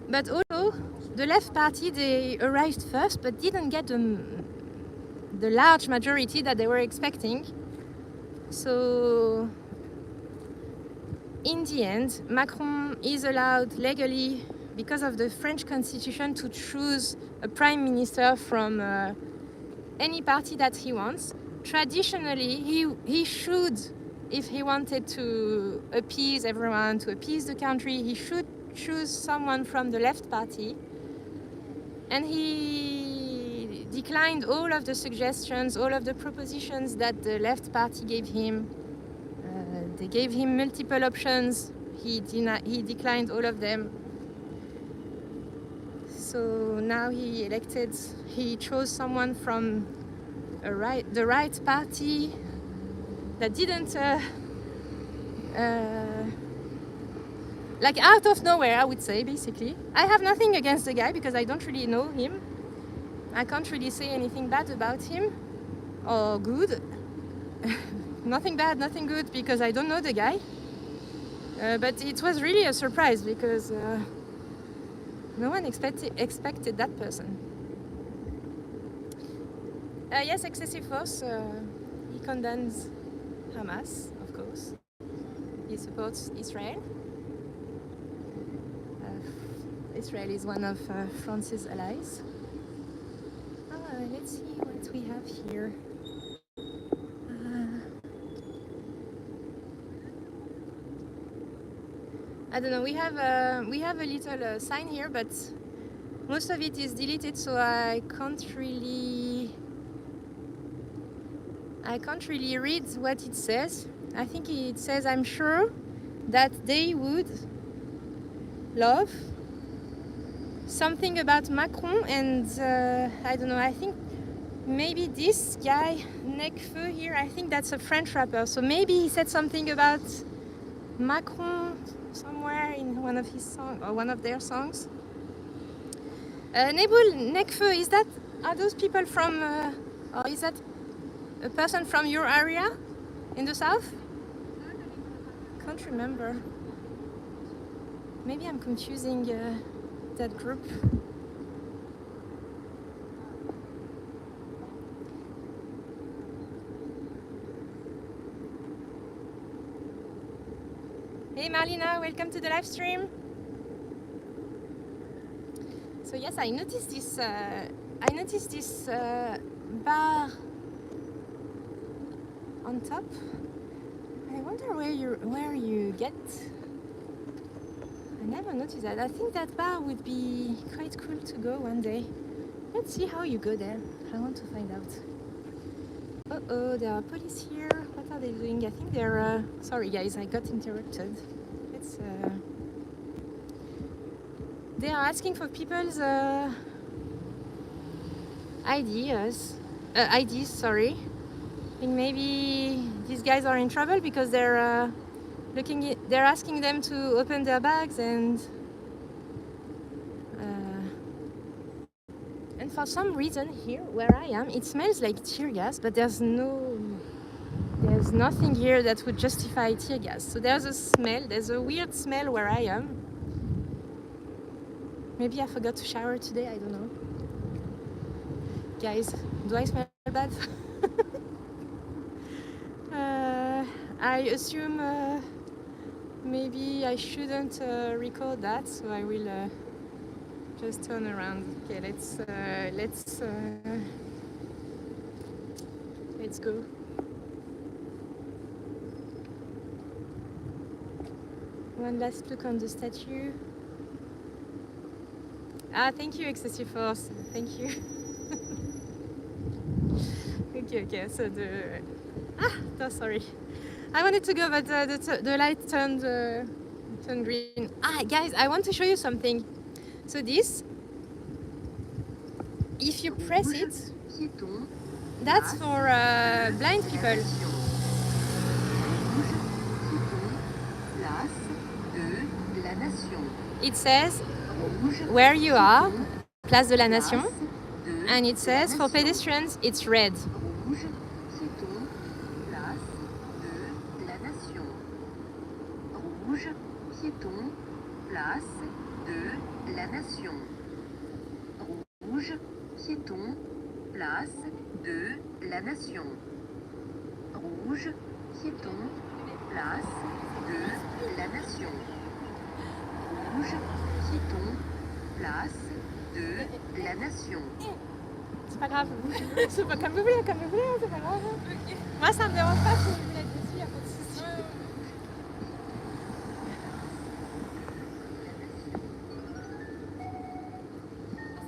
But although the left party, they arrived first, but didn't get the large majority that they were expecting. So in the end, Macron is allowed legally, because of the French constitution, to choose a prime minister from any party that he wants. Traditionally, he should, if he wanted to appease everyone, to appease the country, he should choose someone from the left party. And he declined all of the suggestions, all of the propositions that the left party gave him. They gave him multiple options. He declined all of them. So now he chose someone from the right party that didn't, like out of nowhere, I would say, basically. I have nothing against the guy because I don't really know him. I can't really say anything bad about him, or good. Nothing bad, nothing good, because I don't know the guy. But it was really a surprise, because no one expected that person. Yes, excessive force, he condemns Hamas. of course. He supports Israel. Israel is one of France's allies. Let's see what we have here. I don't know. We have a little sign here, but most of it is deleted, so I can't really read what it says. I think it says, I'm sure that they would love something about Macron, and I don't know, I think maybe this guy, Nekfeu here, I think that's a French rapper, so maybe he said something about Macron somewhere in one of his songs, or one of their songs. Nekfeu, are those people from, or is that a person from your area in the south? Can't remember. Maybe I'm confusing that group. Hey Marlena, welcome to the live stream. So yes, I noticed this bar on top. I wonder where you get. I never noticed that. I think that bar would be quite cool to go one day. Let's see how you go there. I want to find out. Uh-oh, there are police here. What are they doing? I think they're... sorry guys, I got interrupted. Let's... They are asking for people's IDs, sorry. I think maybe these guys are in trouble because they're they're asking them to open their bags, and for some reason here where I am it smells like tear gas, but there's nothing here that would justify tear gas. So there's a weird smell where I am. Maybe I forgot to shower today, I don't know. Guys, do I smell bad? I assume maybe I shouldn't record that, so I will just turn around. Okay, let's go. One last look on the statue. Thank you, Excessive Force. Thank you. Okay. So sorry. I wanted to go, but the light turned green. Guys, I want to show you something. So this, if you press it, that's for blind people. It says where you are, Place de la Nation, and it says for pedestrians it's red. C'est pas grave. C'est pas comme vous voulez, c'est pas grave. Moi ça me dérange pas si vous voulez être dessus, y a pas de souci.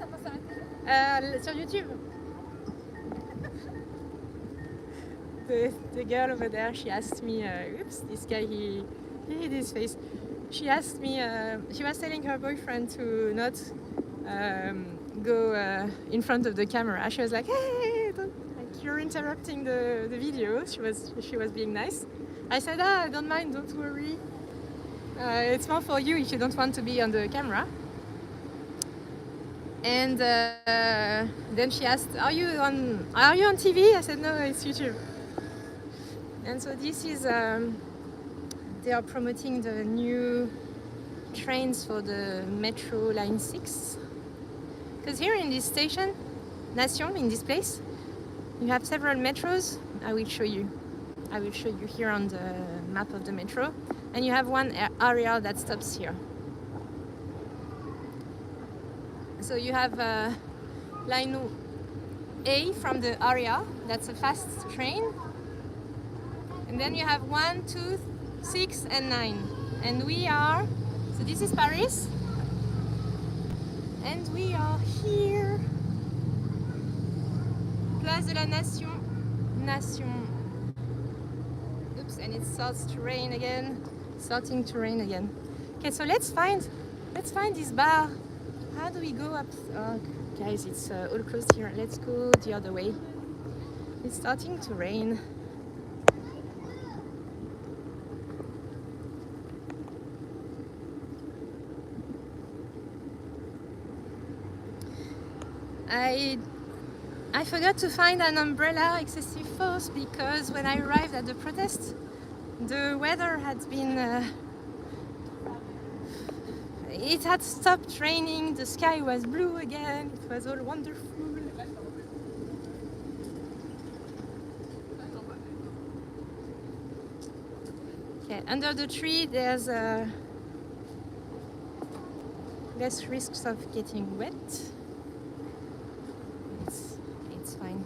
Ça passe à la télé sur YouTube. The girl over there, she asked me, oops, this guy, he hid his face. She asked me, she was telling her boyfriend to not go in front of the camera. She was like, hey, you're interrupting the video. She was being nice. I said, don't mind, don't worry. It's more for you if you don't want to be on the camera. And then she asked, are you on TV? I said, no, it's YouTube. And so this is, they are promoting the new trains for the Metro Line 6. Because here in this station, Nation, in this place, you have several metros. I will show you. I will show you here on the map of the metro. And you have one area that stops here. So you have line A from the area, that's a fast train. And then you have 1, 2, 6 and 9. And we are, so this is Paris. And we are here. Place de la Nation. Oops, and it starts to rain again. Starting to rain again. Okay, so let's find this bar. How do we go up? Oh, guys, it's all closed here. Let's go the other way. It's starting to rain. I forgot to find an umbrella excessive force because when I arrived at the protest, the weather had been it had stopped raining, the sky was blue again, it was all wonderful. Okay, under the tree there's less risks of getting wet. It's fine.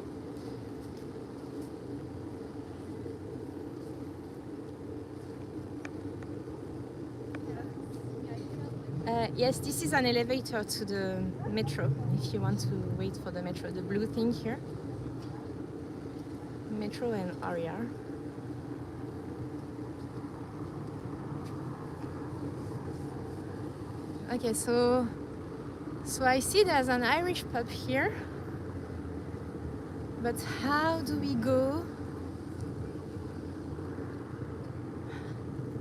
Yes, this is an elevator to the metro, if you want to wait for the metro. The blue thing here. Metro and RER. Okay, so I see there's an Irish pub here. But how do we go?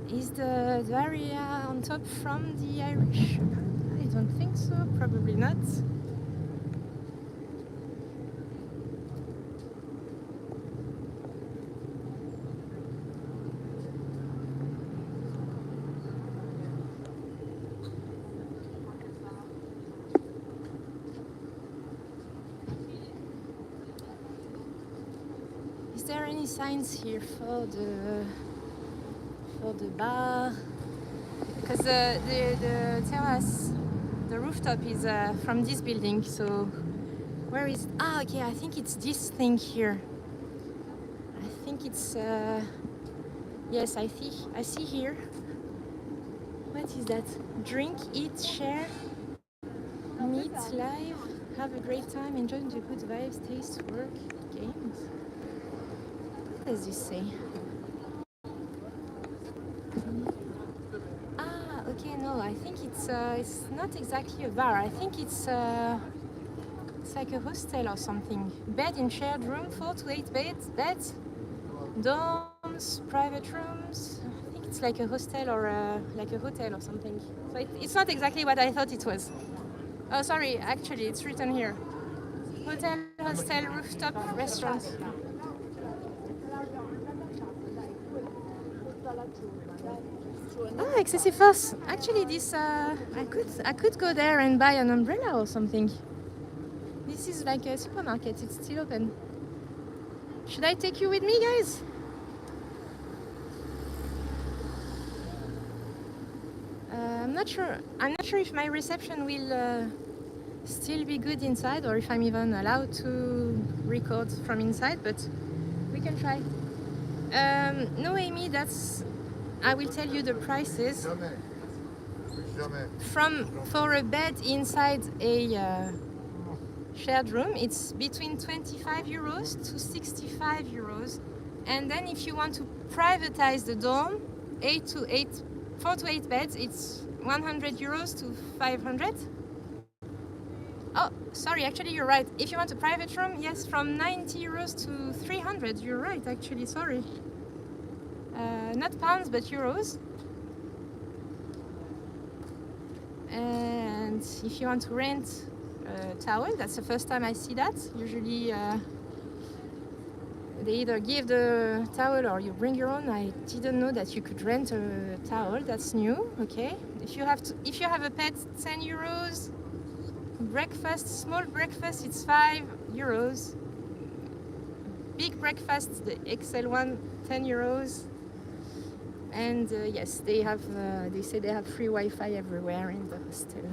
Is the area on top from the Irish? I don't think so, probably not. Is there any signs here for the bar? Because the terrace, the rooftop is from this building. So where is it? Ah, okay, I think it's this thing here. I think it's yes, I see here. What is that? Drink, eat, share, meet, live, have a great time, enjoy the good vibes, taste, work, games. What does this say? Ah, okay, no, I think it's not exactly a bar. I think it's like a hostel or something. Bed in shared room, 4 to 8 beds, dorms, private rooms. I think it's like a hostel or like a hotel or something. So it's not exactly what I thought it was. Oh, sorry, actually, it's written here. Hotel, hostel, rooftop, restaurant. Oh, excessive force. Actually, this I could go there and buy an umbrella or something. This is like a supermarket. It's still open. Should I take you with me, guys? I'm not sure. I'm not sure if my reception will still be good inside, or if I'm even allowed to record from inside. But we can try. No, Amy, that's. I will tell you the prices. For a bed inside a shared room, it's between 25 euros to 65 euros. And then if you want to privatize the dorm, 4 to 8 beds, it's 100 euros to 500. Oh, sorry, actually you're right. If you want a private room, yes, from 90 euros to 300. You're right, actually, sorry. Not pounds, but euros. And if you want to rent a towel, that's the first time I see that. Usually they either give the towel or you bring your own. I didn't know that you could rent a towel. That's new. Okay. If you have a pet, 10 euros. Breakfast, small breakfast, it's 5 euros. Big breakfast, the XL one, 10 euros. And yes, they have. They say they have free Wi-Fi everywhere in the hostel.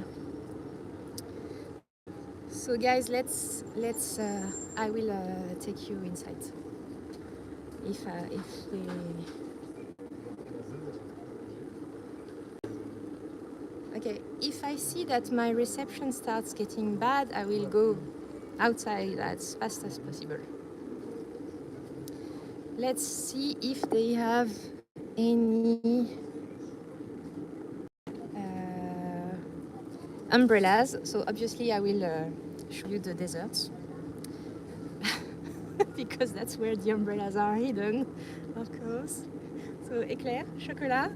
So guys, let's. I will take you inside. If they. Okay, if I see that my reception starts getting bad, I will go outside as fast as possible. Let's see if they have any umbrellas. So obviously I will show you the deserts because that's where the umbrellas are hidden, of course. So éclair, chocolat,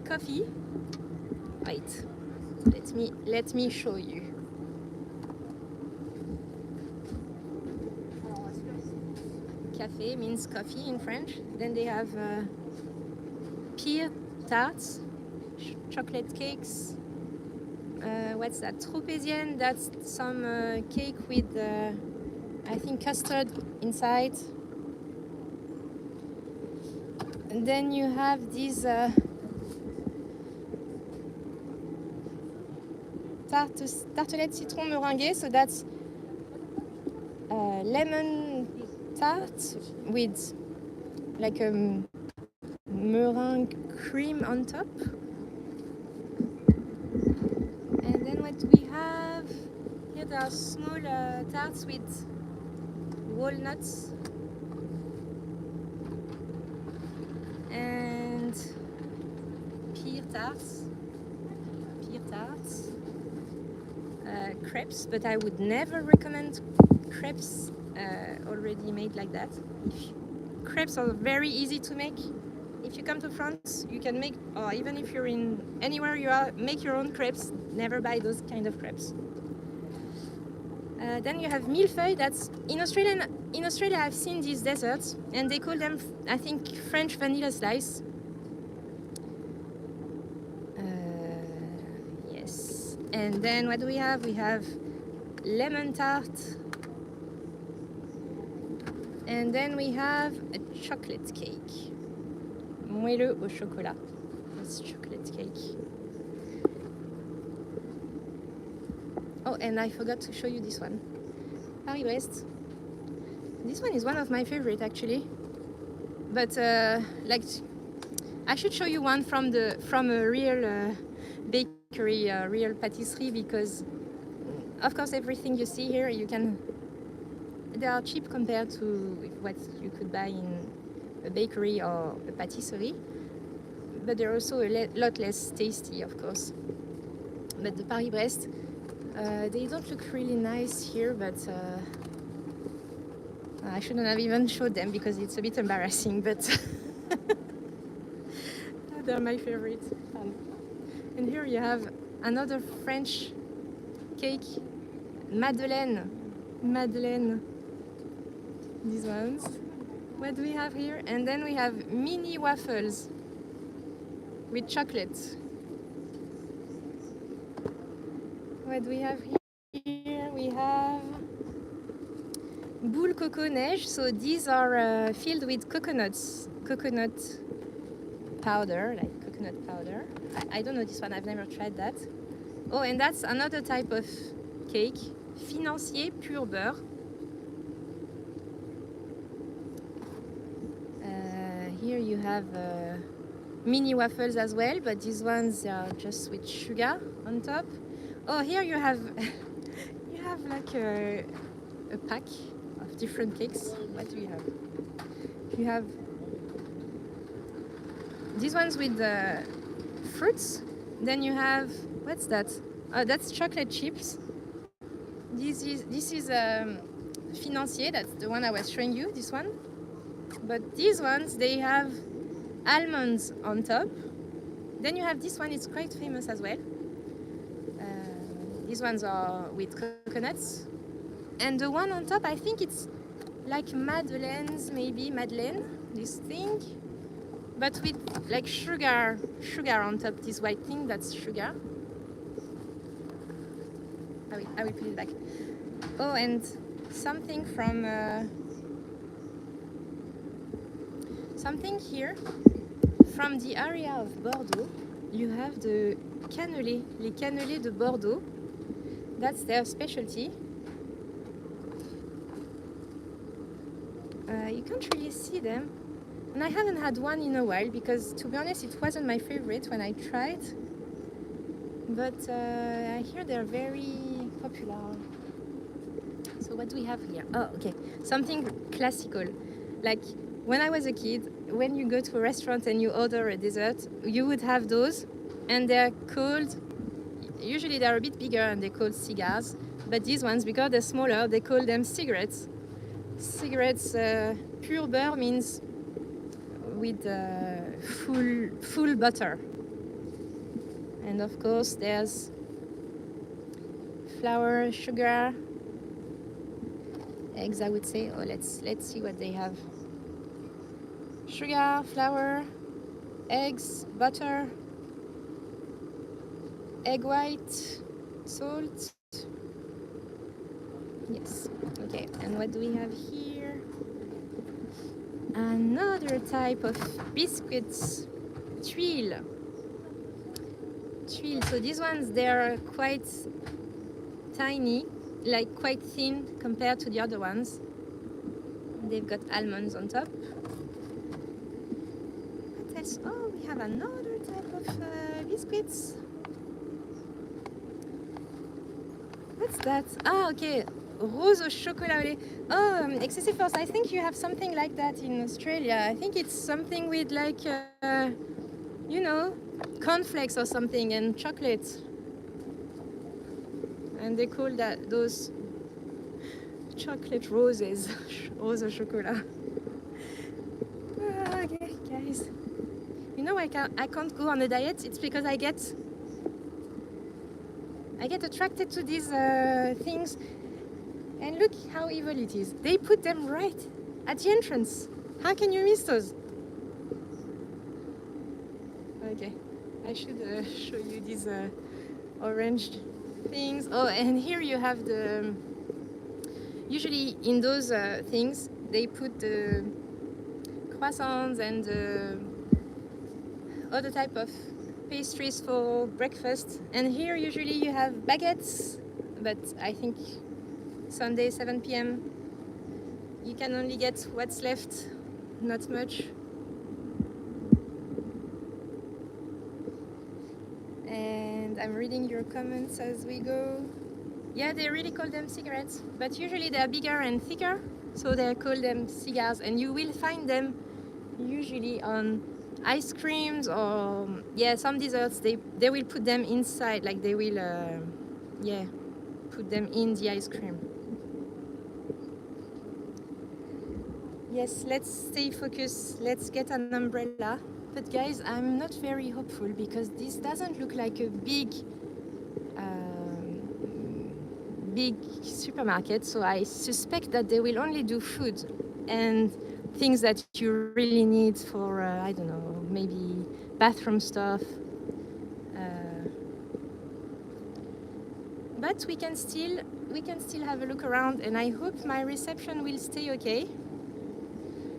coffee. Wait, let me show you. Café means coffee in French. Then they have pear tarts, chocolate cakes. What's that? Tropézienne, that's some cake with, I think, custard inside. And then you have these tartelette citron meringuée, so that's lemon tart with like a meringue cream on top. And then what we have here, there are small tarts with walnuts and pear tarts. Crepes, but I would never recommend crepes already made like that. Crepes are very easy to make. If you come to France, you can make, or even if you're in anywhere you are, make your own crepes. Never buy those kind of crepes. Then you have millefeuille. That's in Australia. In Australia, I've seen these desserts, and they call them, I think, French vanilla slice. Yes. And then what do we have? We have lemon tart. And then we have a chocolate cake. Moelleux au chocolat. That's chocolate cake. Oh, and I forgot to show you this one. Paris-Brest. This one is one of my favorite actually. But like, I should show you one from a real bakery, real patisserie, because of course everything you see here they are cheap compared to what you could buy in a bakery or a patisserie, but they're also a lot less tasty, of course. But the Paris-Brest, they don't look really nice here, but I shouldn't have even showed them because it's a bit embarrassing, but they're my favorite. And here you have another French cake, Madeleine. These ones. What do we have here? And then we have mini waffles with chocolate. What do we have here? We have boule coco neige. So these are filled with coconut powder, like coconut powder. I don't know this one, I've never tried that. Oh, and that's another type of cake, financier pur beurre. Here you have mini waffles as well, but these ones are just with sugar on top. Oh, here you have like a pack of different cakes. What do you have? You have these ones with fruits. Then you have, what's that? Oh, that's chocolate chips. This is financier. That's the one I was showing you. This one. But these ones, they have almonds on top. Then you have this one, it's quite famous as well. These ones are with coconuts. And the one on top, I think it's like Madeleine, this thing. But with like sugar on top, this white thing, that's sugar. I will put it back. Oh, and something from something here. From the area of Bordeaux, you have the cannelés, les cannelés de Bordeaux. That's their specialty. You can't really see them. And I haven't had one in a while because, to be honest, it wasn't my favorite when I tried. But I hear they're very popular. So what do we have here? Oh, okay. Something classical. Like when I was a kid, when you go to a restaurant and you order a dessert, you would have those. And they're called, usually they're a bit bigger and they're called cigars. But these ones, because they're smaller, they call them cigarettes. Cigarettes, pure beurre means with full butter. And of course there's flour, sugar, eggs, I would say. Oh, let's see what they have. Sugar, flour, eggs, butter, egg white, salt. Yes, okay, and what do we have here? Another type of biscuits, tuiles. Tuiles, so these ones, they're quite tiny, like quite thin compared to the other ones. They've got almonds on top. What else? Oh, we have another type of biscuits. What's that? Ah, okay. Rose au chocolat au lait. Oh, excessive force. I think you have something like that in Australia. I think it's something with like, you know, cornflakes or something and chocolate. And they call that those chocolate roses. Rose au chocolat. Okay, guys. You know I can't go on a diet. It's because I get attracted to these things. And look how evil it is. They put them right at the entrance. How can you miss those? Okay, I should show you these orange things. Oh, and here you have the... Usually in those things, they put the croissants and other type of pastries for breakfast. And here usually you have baguettes, but I think Sunday 7 p.m. you can only get what's left, not much. And I'm reading your comments as we go. Yeah, they really call them cigarettes, but usually they're bigger and thicker, so they call them cigars, and you will find them usually on ice creams or, yeah, some desserts, they will put them inside, like they will, yeah, put them in the ice cream. Yes, let's stay focused. Let's get an umbrella. But guys, I'm not very hopeful because this doesn't look like a big supermarket. So I suspect that they will only do food and things that you really need for, I don't know, maybe bathroom stuff. But we can still have a look around, and I hope my reception will stay okay.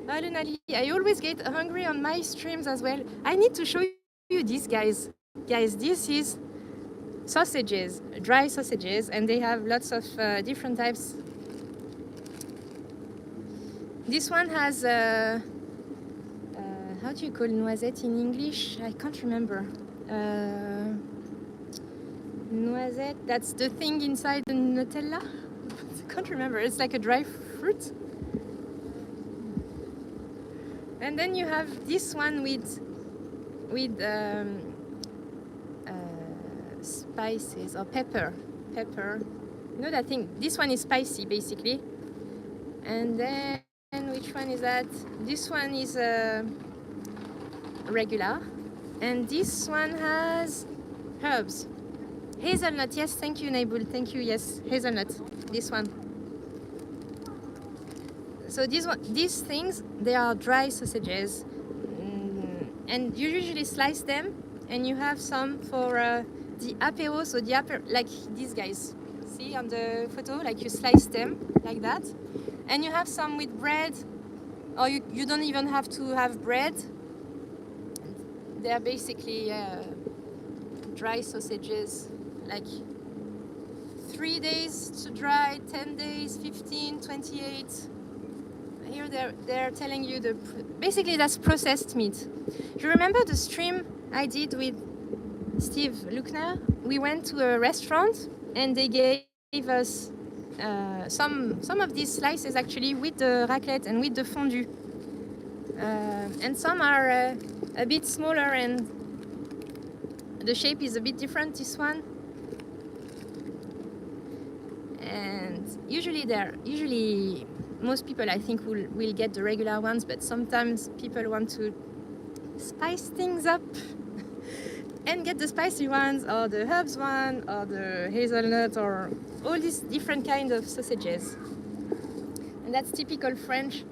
Lunali, I always get hungry on my streams as well. I need to show you this, guys. Guys, this is sausages, dry sausages, and they have lots of different types. This one has, how do you call noisette in English? I can't remember. Noisette, that's the thing inside the Nutella? I can't remember, it's like a dry fruit. And then you have this one with spices or pepper. You know that thing? This one is spicy, basically. And then which one is that? This one is regular, and this one has herbs. Hazelnut, yes, thank you, Naibul. Thank you, yes, hazelnut. This one. So these things, they are dry sausages, and you usually slice them, and you have some for the apéro. So the apéro, like these guys, see on the photo, like you slice them like that, and you have some with bread or you don't even have to have bread. They're basically dry sausages, like 3 days to dry, 10 days, 15, 28. Here they're telling you basically that's processed meat. Do you remember the stream I did with Steve Luckner? We went to a restaurant and they gave us some of these slices actually with the raclette and with the fondue. And some are a bit smaller and the shape is a bit different, this one. And usually most people I think will get the regular ones, but sometimes people want to spice things up and get the spicy ones or the herbs one or the hazelnut or all these different kind of sausages. And that's typical French.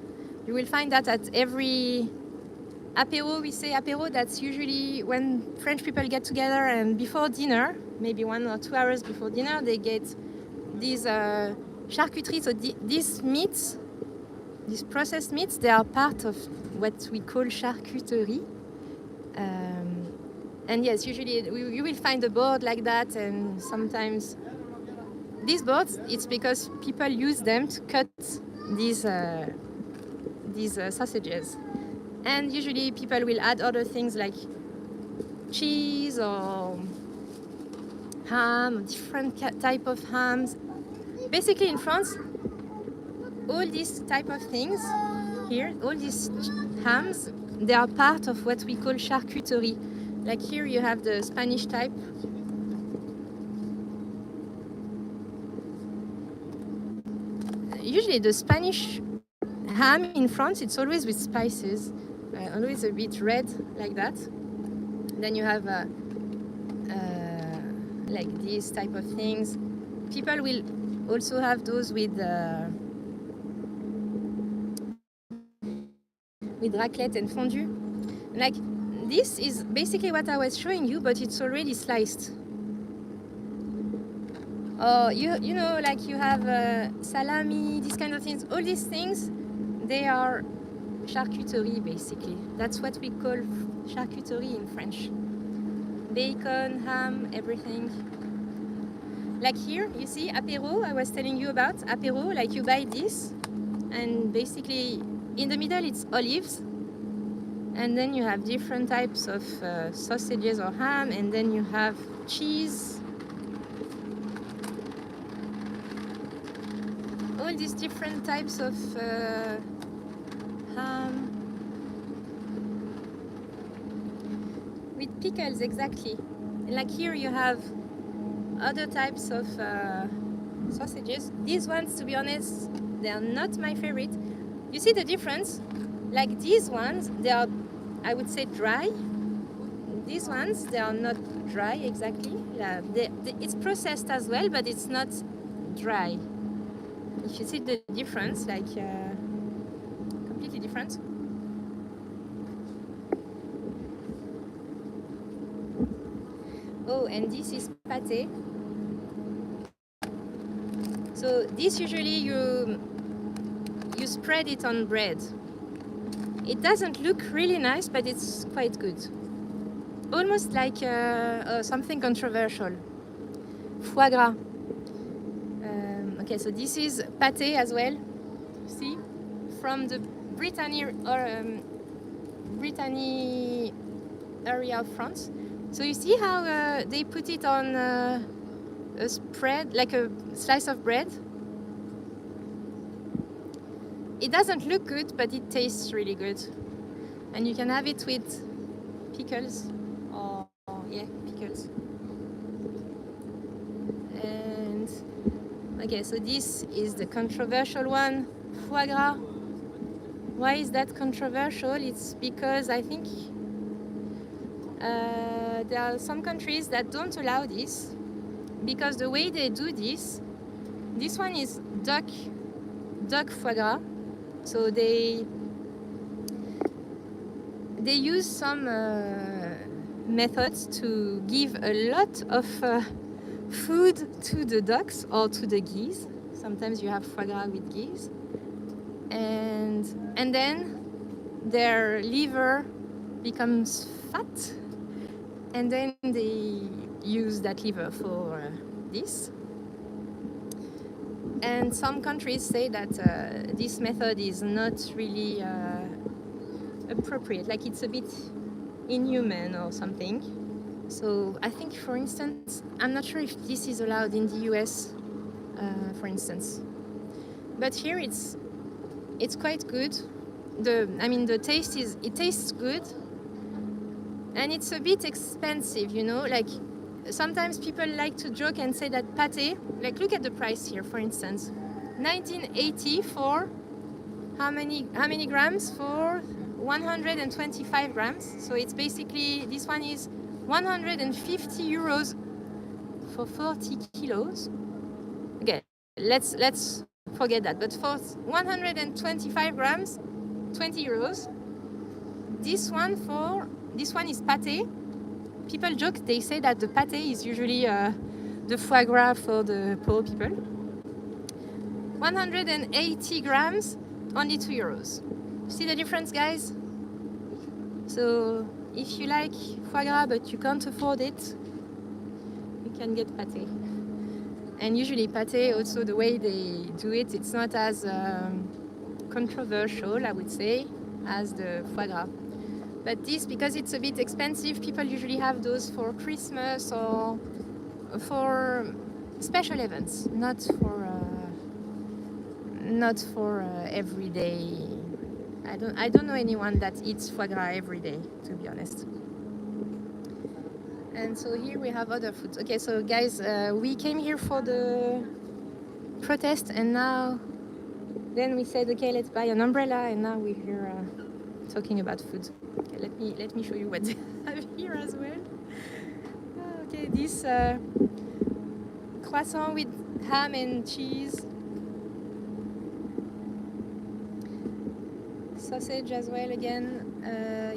You will find that at every apéro. We say apéro, that's usually when French people get together and before dinner, maybe 1 or 2 hours before dinner, they get these charcuterie. So these meats, these processed meats, they are part of what we call charcuterie. And yes, usually you will find a board like that, and sometimes these boards, it's because people use them to cut these sausages. And usually people will add other things like cheese or ham, different type of hams. Basically in France, all these type of things here, all these hams, they are part of what we call charcuterie. Like here you have the Spanish type. Usually the Spanish ham in France, it's always with spices, always a bit red like that. Then you have like these type of things. People will also have those with raclette and fondue. Like this is basically what I was showing you, but it's already sliced. Or you know, like you have salami, these kind of things. All these things, they are charcuterie basically. That's what we call charcuterie in French. Bacon, ham, everything. Like here, you see apéro, I was telling you about apéro, like you buy this, and basically in the middle it's olives, and then you have different types of sausages or ham, and then you have cheese. All these different types of ham. With pickles, exactly. Like here you have other types of sausages. These ones, to be honest, they are not my favorite. You see the difference? Like these ones, they are, I would say, dry. These ones, they are not dry exactly. It's processed as well, but it's not dry. If you see the difference, like completely different. Oh, and this is pâté. So this usually you spread it on bread. It doesn't look really nice, but it's quite good. Almost like something controversial. Foie gras. Okay, so this is pâté as well. See, from the Brittany area of France. So you see how they put it on a spread, like a slice of bread. It doesn't look good, but it tastes really good. And you can have it with pickles, or yeah, pickles. And okay, so this is the controversial one, foie gras. Why is that controversial? It's because I think there are some countries that don't allow this, because the way they do this one is duck foie gras. So they use some methods to give a lot of food to the ducks or to the geese. Sometimes you have foie gras with geese. and then their liver becomes fat, and then they use that liver for this. And some countries say that this method is not really appropriate, like it's a bit inhuman or something. So I think, for instance, I'm not sure if this is allowed in the US, for instance. But here it's quite good. The taste it tastes good, and it's a bit expensive, you know. Like sometimes people like to joke and say that pate. Like look at the price here, for instance, 1980 for how many grams? For 125 grams. So it's basically, this one is 150 euros for 40 kilos. Okay, let's forget that. But for 125 grams, 20 euros. This one is pate. People joke, they say that the pate is usually the foie gras for the poor people. 180 grams, only 2 euros. See the difference, guys? So if you like foie gras but you can't afford it, you can get pate. And usually pate, also the way they do it, it's not as controversial, I would say, as the foie gras. But this, because it's a bit expensive, people usually have those for Christmas or for special events, not for everyday. I don't know anyone that eats foie gras every day, to be honest. And so here we have other foods. Okay, so guys, we came here for the protest, and then we said, okay, let's buy an umbrella, and now we're here talking about food. Okay, let me show you what they have here as well. Okay, this croissant with ham and cheese. Sausage as well again.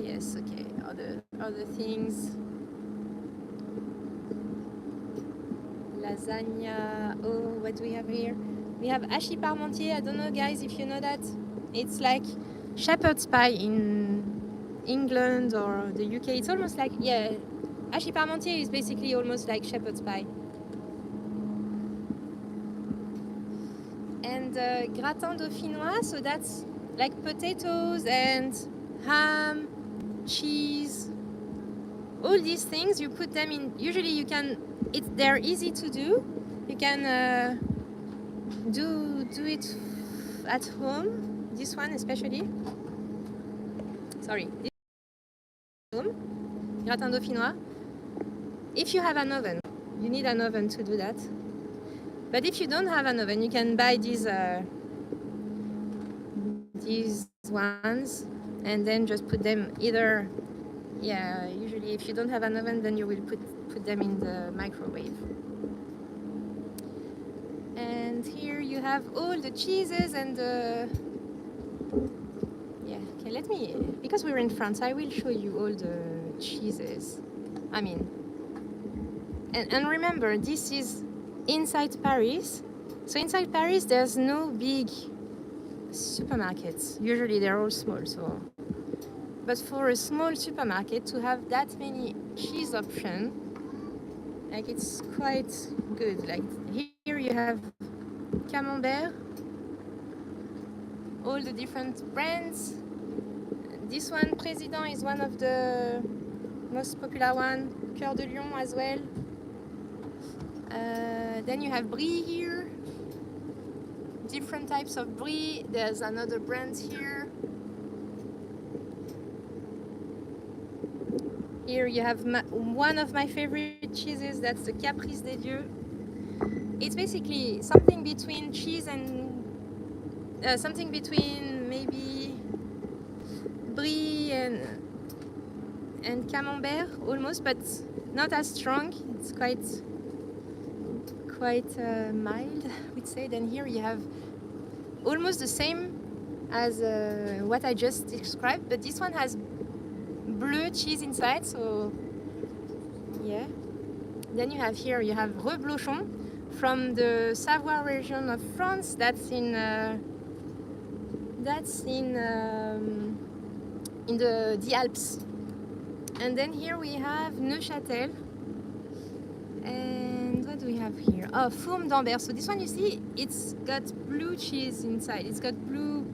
Yes, okay. Other things. Lasagna. Oh, what do we have here? We have hachis parmentier. I don't know, guys, if you know that. It's like shepherd's pie in England or the UK. It's almost like, yeah, hachis parmentier is basically almost like shepherd's pie. And gratin dauphinois, so that's like potatoes and ham, cheese, all these things. You put them in. Usually, you can. They're easy to do. You can do it at home. This one especially. Sorry. This home gratin dauphinois. If you have an oven, you need an oven to do that. But if you don't have an oven, you can buy these ones and then just put them either, yeah, usually if you don't have an oven, then you will put them in the microwave. And here you have all the cheeses and the, yeah, okay, because we're in France, I will show you all the cheeses. I mean, and remember, this is inside Paris. So inside Paris, there's no big supermarkets. Usually they're all small. So, but for a small supermarket to have that many cheese options, like it's quite good. Like here you have Camembert, all the different brands. This one, Président, is one of the most popular one. Cœur de Lion as well. Then you have Brie here. Different types of Brie. There's another brand here. Here you have one of my favorite cheeses. That's the Caprice des Dieux. It's basically something between cheese and something between maybe Brie and Camembert almost, but not as strong. It's quite mild, I would say. Then here you have almost the same as what I just described, but this one has bleu cheese inside, so yeah. Then you have here, you have Reblochon from the Savoie region of France. That's that's in the Alps. And then here we have Neuchâtel. And what do we have here? Oh, Fourme d'Ambert. So this one, you see, it's got blue cheese inside. It's got blue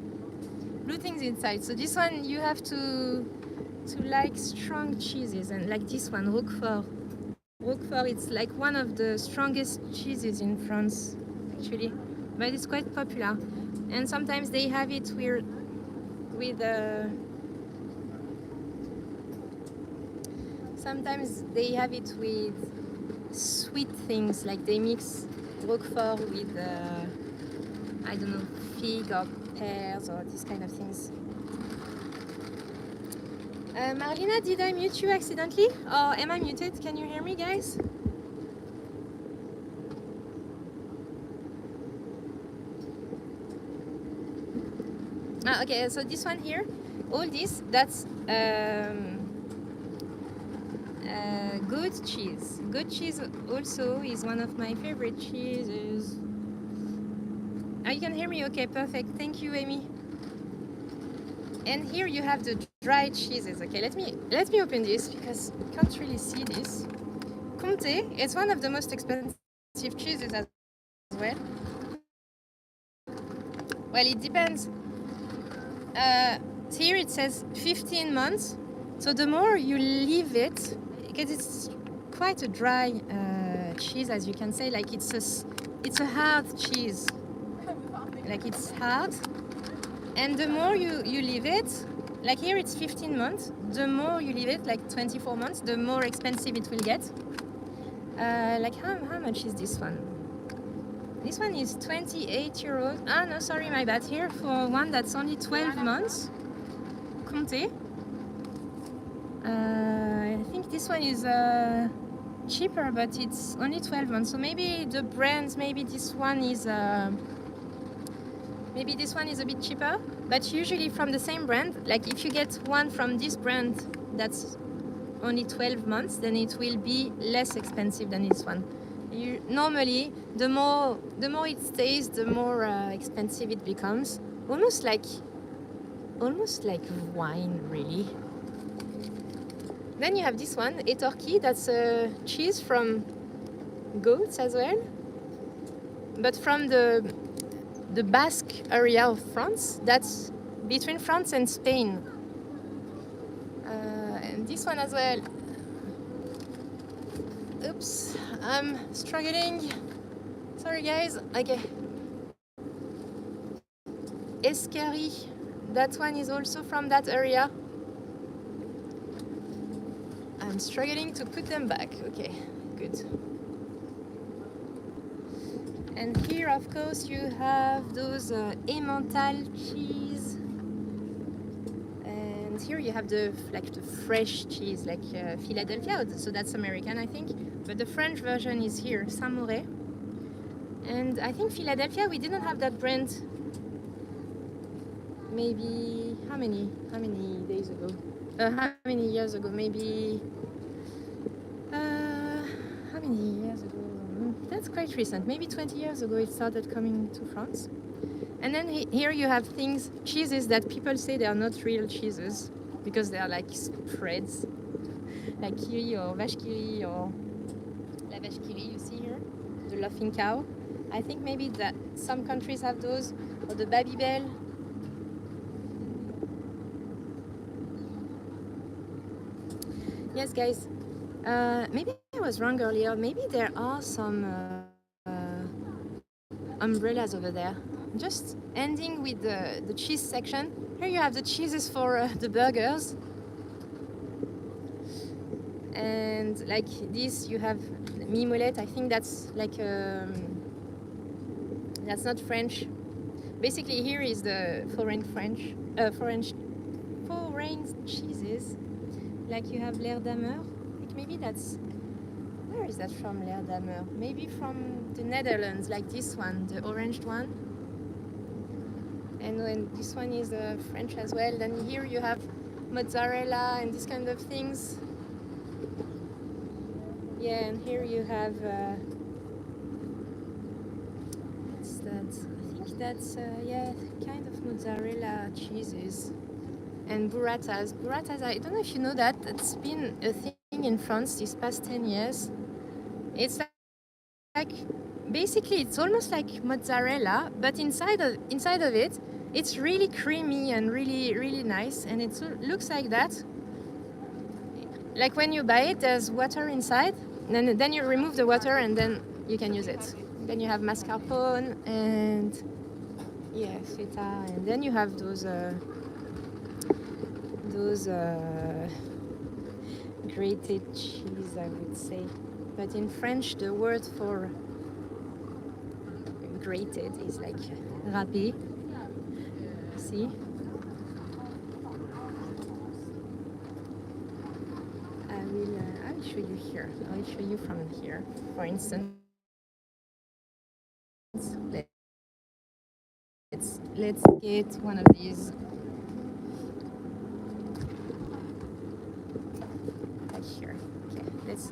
things inside. So this one, you have to like strong cheeses, and like this one, Roquefort. Roquefort, it's like one of the strongest cheeses in France, actually, but it's quite popular. And sometimes they have it with sometimes they have it with sweet things, like they mix Roquefort with I don't know, fig or pears or these kind of things. Marlena, did I mute you accidentally? Or am I muted? Can you hear me, guys? Okay, so this one here, all this, that's goat cheese. Goat cheese also is one of my favorite cheeses. Oh, you can hear me? Okay, perfect. Thank you, Amy. And here you have the dried cheeses. Okay, let me open this because you can't really see this. Comté, it's one of the most expensive cheeses as well. Well, it depends. Here it says 15 months. So the more you leave it, because it's quite a dry cheese, as you can say, like it's a hard cheese. Like it's hard. And the more you leave it, like here it's 15 months, the more you leave it, like 24 months, the more expensive it will get. Like how much is this one? This one is 28 euros. Ah no, sorry, my bad. Here for one that's only 12 months. Comté. I think this one is cheaper, but it's only 12 months. So maybe the brands, maybe this one is a bit cheaper, but usually from the same brand. Like if you get one from this brand that's only 12 months, then it will be less expensive than this one. Normally, the more it stays, the more expensive it becomes. Almost like wine, really. Then you have this one, Étorquis, that's a cheese from goats as well, but from the Basque area of France. That's between France and Spain. And this one as well. Oops, I'm struggling. Sorry guys. Okay. Escari. That one is also from that area. I'm struggling to put them back. Okay, good. And here, of course, you have those Emmental cheese. And here you have the fresh cheese, like Philadelphia. So that's American, I think. But the French version is here, Saint-Mauré. And I think Philadelphia, we didn't have that brand. Maybe how many days ago? How many years ago? Maybe how many years ago? That's quite recent. Maybe 20 years ago it started coming to France. And then here you have cheeses that people say they are not real cheeses because they are like spreads, like Kiri or Vache Kiri or La Vache Kiri. You see here, the Laughing Cow. I think maybe that some countries have those, or the Babybel. Yes, guys. Maybe I was wrong earlier. Maybe there are some umbrellas over there. Just ending with the cheese section. Here you have the cheeses for the burgers. And like this, you have mimolette. I think that's like that's not French. Basically, here is the foreign cheeses. Like you have l'air d'amer. Like maybe that's, where is that from, l'air d'amer? Maybe from the Netherlands, like this one, the oranged one. And when this one is French as well. Then here you have mozzarella and these kind of things. Yeah, and here you have what's that? I think That's yeah, kind of mozzarella cheeses. And burratas. Burratas, I don't know if you know that, it's been a thing in France these past 10 years. It's like basically it's almost like mozzarella, but inside of it, it's really creamy and really nice, and it looks like that. Like when you buy it, there's water inside, and then you remove the water, and then you can use it. Then you have mascarpone and yeah, feta, and then you have those grated cheese, I would say. But in French, the word for grated is like râpé. See? I will show you here. I will show you from here. For instance, let's get one of these. Like here. Okay. Let's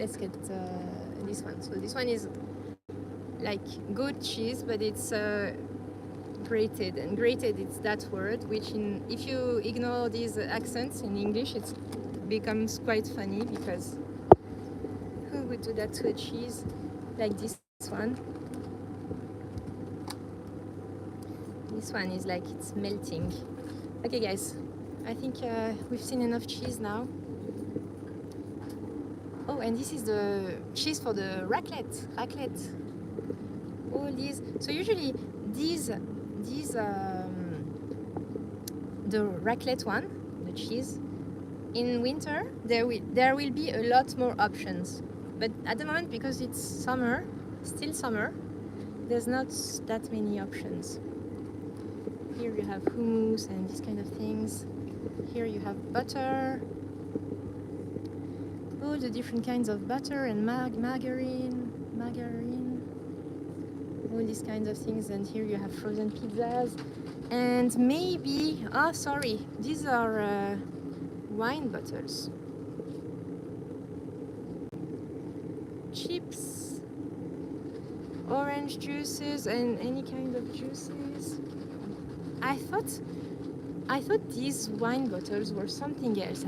get this one. So this one is like goat cheese, but it's grated, and grated it's that word which if you ignore these accents in English, it becomes quite funny, because who would do that to a cheese like this one? This one is like it's melting. Okay guys, I think we've seen enough cheese now. Oh, and this is the cheese for the raclette. All these. So usually these the raclette one, the cheese, in winter there will be a lot more options. But at the moment, because it's summer, still summer, there's not that many options. Here you have hummus and these kind of things. Here you have butter. All the different kinds of butter and margarine, all these kinds of things. And here you have frozen pizzas. And maybe, sorry, these are wine bottles. Chips, orange juices, and any kind of juices. I thought these wine bottles were something else.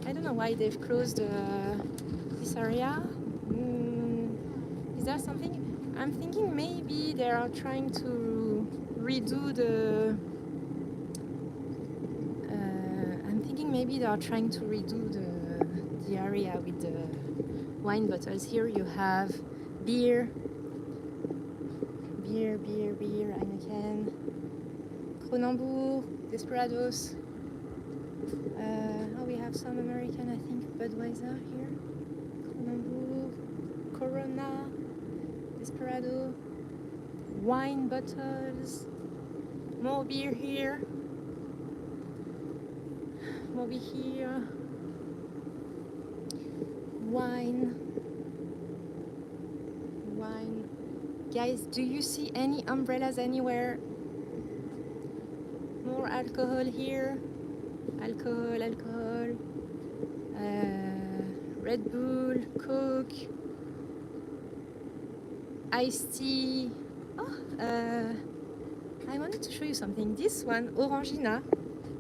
I don't know why they've closed this area. Is there something? I'm thinking maybe they are trying to redo the. The area with the wine bottles. Here you have beer, Heineken, Kronenbourg, Desperados. We have some American, I think, Budweiser here. Kronenbourg, Corona, Desperado, wine bottles, more beer here, more beer here, wine. Guys, do you see any umbrellas anywhere? More alcohol here. Alcohol. Red Bull, Coke, iced tea. I wanted to show you something. This one, Orangina.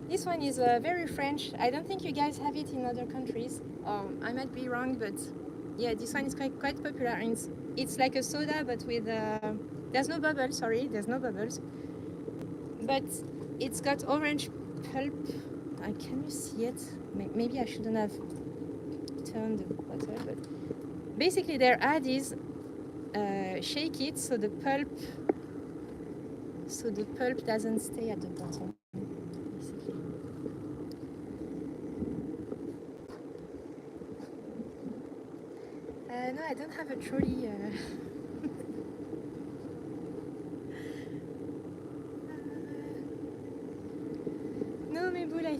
This one is very French. I don't think you guys have it in other countries. I might be wrong, but yeah, this one is quite popular. And it's like a soda, but with there's no bubbles. Sorry, there's no bubbles. But it's got orange pulp. Can you see it? Maybe I shouldn't have turned the bottle, but basically their ad is shake it so the pulp doesn't stay at the bottom. Basically. No, I don't have a trolley. No, Meboul, I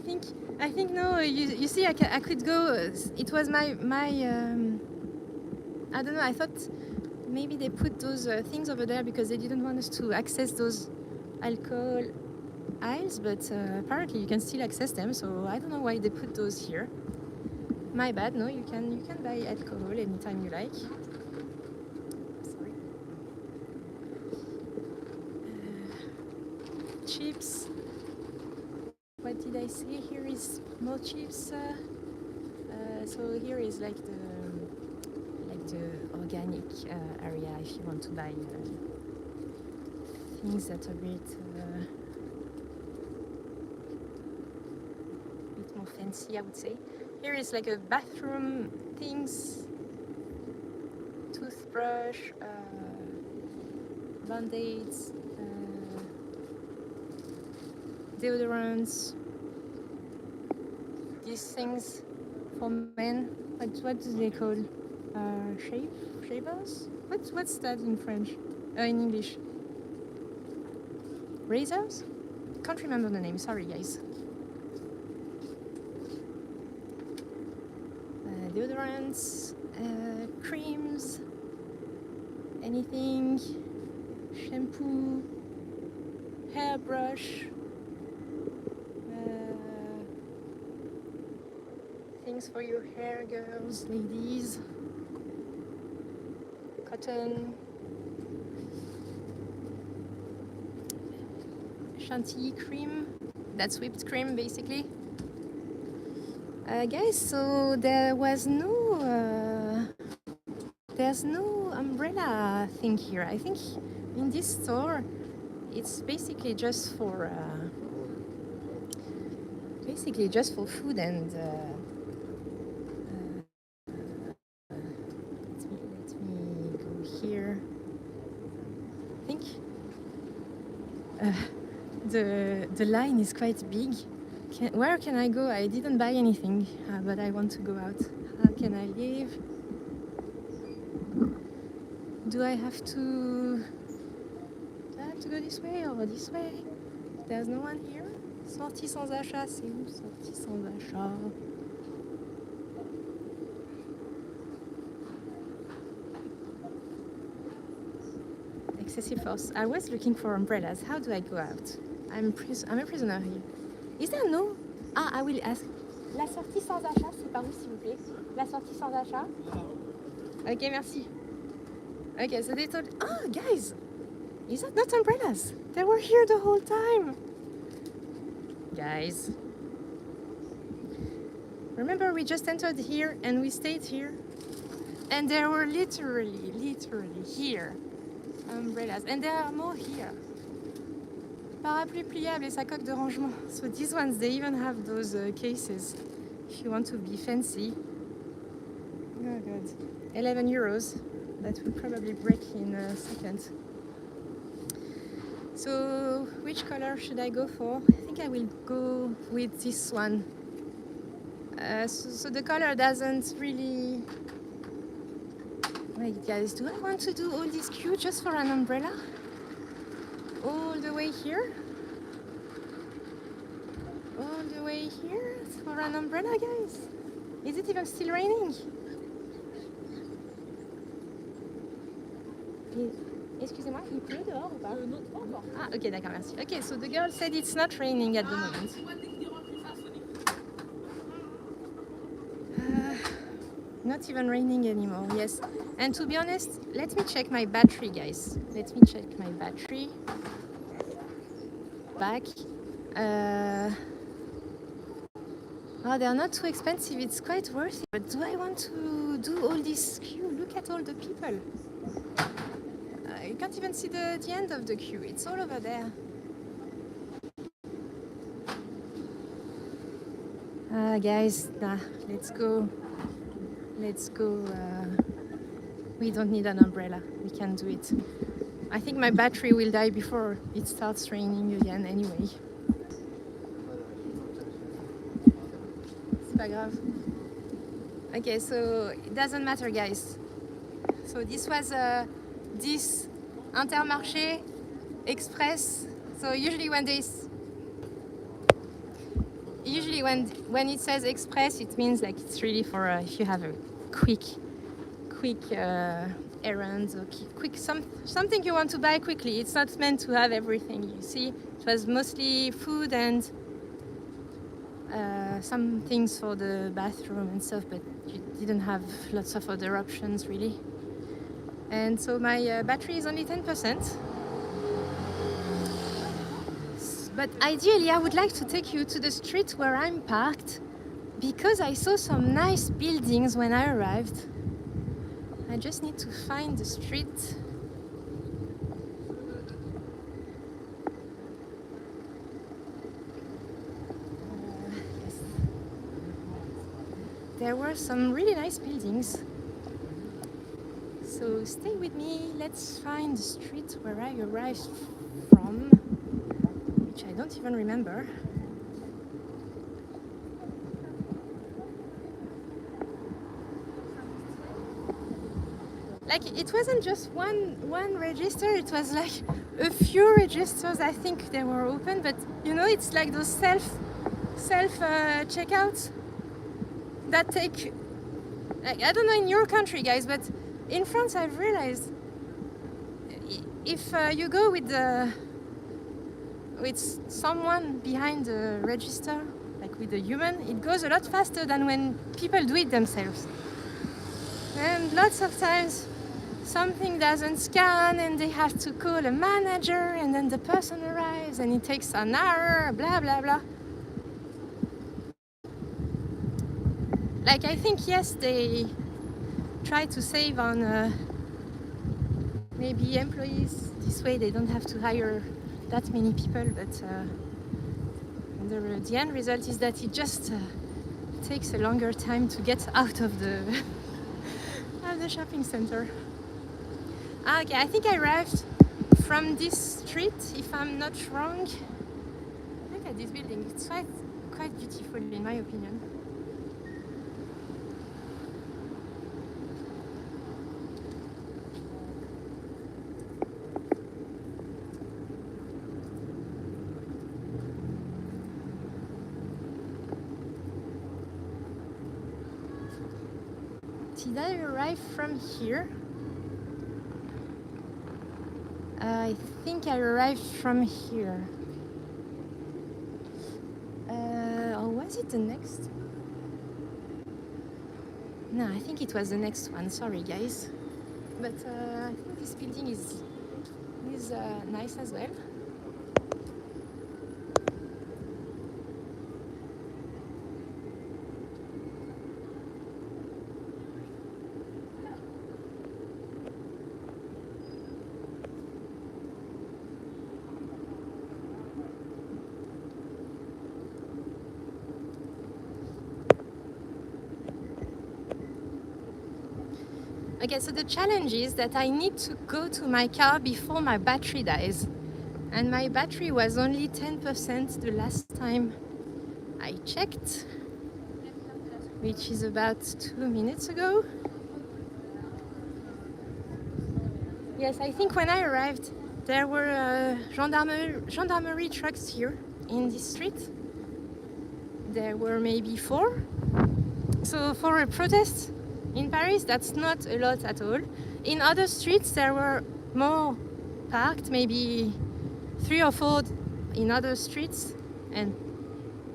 think no. You see, I could go. It was my I don't know. I thought maybe they put those things over there because they didn't want us to access those alcohol aisles, but apparently you can still access them. So I don't know why they put those here. My bad. No, you can buy alcohol anytime you like. Sorry. Chips. What did I say? Here is more chips. So here is like the organic area if you want to buy things that are a bit more fancy, I would say. Here is like a bathroom things, toothbrush, band-aids, deodorants, these things for men. What do they call? Shavers? What's that in French? In English? Razors? Can't remember the name. Sorry, guys. Deodorants, creams, anything, shampoo, hairbrush, things for your hair, girls, ladies, cotton, chantilly cream, that's whipped cream basically. Guys, so there's no umbrella thing here. I think in this store it's basically just for food and let me go here. I think the line is quite big. Where can I go? I didn't buy anything, but I want to go out. How can I leave? Do I have to go this way or this way? There's no one here. Sortie sans achat, c'est où? Sortie sans achat. Excessive force. I was looking for umbrellas. How do I go out? I'm a prisoner here. Is there no? I will ask. La sortie sans achat, c'est par où, s'il vous plaît? La sortie sans achat? Ok, merci. Okay, so they told, guys, is that not umbrellas? They were here the whole time. Guys. Remember, we just entered here and we stayed here. And there were literally here umbrellas. And there are more here. Parapluie pliable et sa coque de rangement. So these ones, they even have those cases if you want to be fancy. Oh god. 11 euros. That will probably break in a second. So which color should I go for? I think I will go with this one. So the color doesn't really... Wait guys, do I want to do all this queue just for an umbrella? All the way here? All the way here for an umbrella, guys? Is it even still raining? Excusez-moi, il pleut dehors ou pas? Non, pas encore. Ah, ok, d'accord, merci. Ok, so the girl said it's not raining at the moment. Not even raining anymore, yes. And to be honest, let me check my battery, guys. Let me check my battery. Back. Oh, they're not too expensive. It's quite worth it. But do I want to do all this queue? Look at all the people. You can't even see the end of the queue. It's all over there. Guys, let's go. Let's go. We don't need an umbrella. We can do it. I think my battery will die before it starts raining again anyway. C'est pas grave. Okay, so it doesn't matter, guys. So this was this Intermarché Express. So usually when it says Express, it means like it's really for if you have a quick errands or something you want to buy quickly. It's not meant to have everything. You see, it was mostly food and some things for the bathroom and stuff, but you didn't have lots of other options really. And so my battery is only 10%. But ideally I would like to take you to the street where I'm parked, because I saw some nice buildings when I arrived. I just need to find the street. Yes. There were some really nice buildings. So stay with me, let's find the street where I arrived from, which I don't even remember. Like, it wasn't just one register, it was like a few registers. I think they were open, but you know, it's like those self checkouts that take, like, I don't know in your country, guys, but in France I've realized if you go with someone behind the register, like with a human, it goes a lot faster than when people do it themselves. And lots of times something doesn't scan and they have to call a manager, and then the person arrives and it takes an hour, blah blah blah. Like, I think, yes, they try to save on maybe employees, this way they don't have to hire that many people, but the end result is that it just takes a longer time to get out of the shopping center. Okay, I think I arrived from this street, if I'm not wrong. Look at this building, it's quite beautiful in my opinion. Did I arrive from here? I think I arrived from here. Or was it the next? No, I think it was the next one. Sorry, guys. But I think this building is nice as well. Okay, so the challenge is that I need to go to my car before my battery dies. And my battery was only 10% the last time I checked, which is about 2 minutes ago. Yes, I think when I arrived, there were gendarmerie trucks here in this street. There were maybe 4. So for a protest in Paris, that's not a lot at all. In other streets, there were more parked, maybe 3 or 4 in other streets, and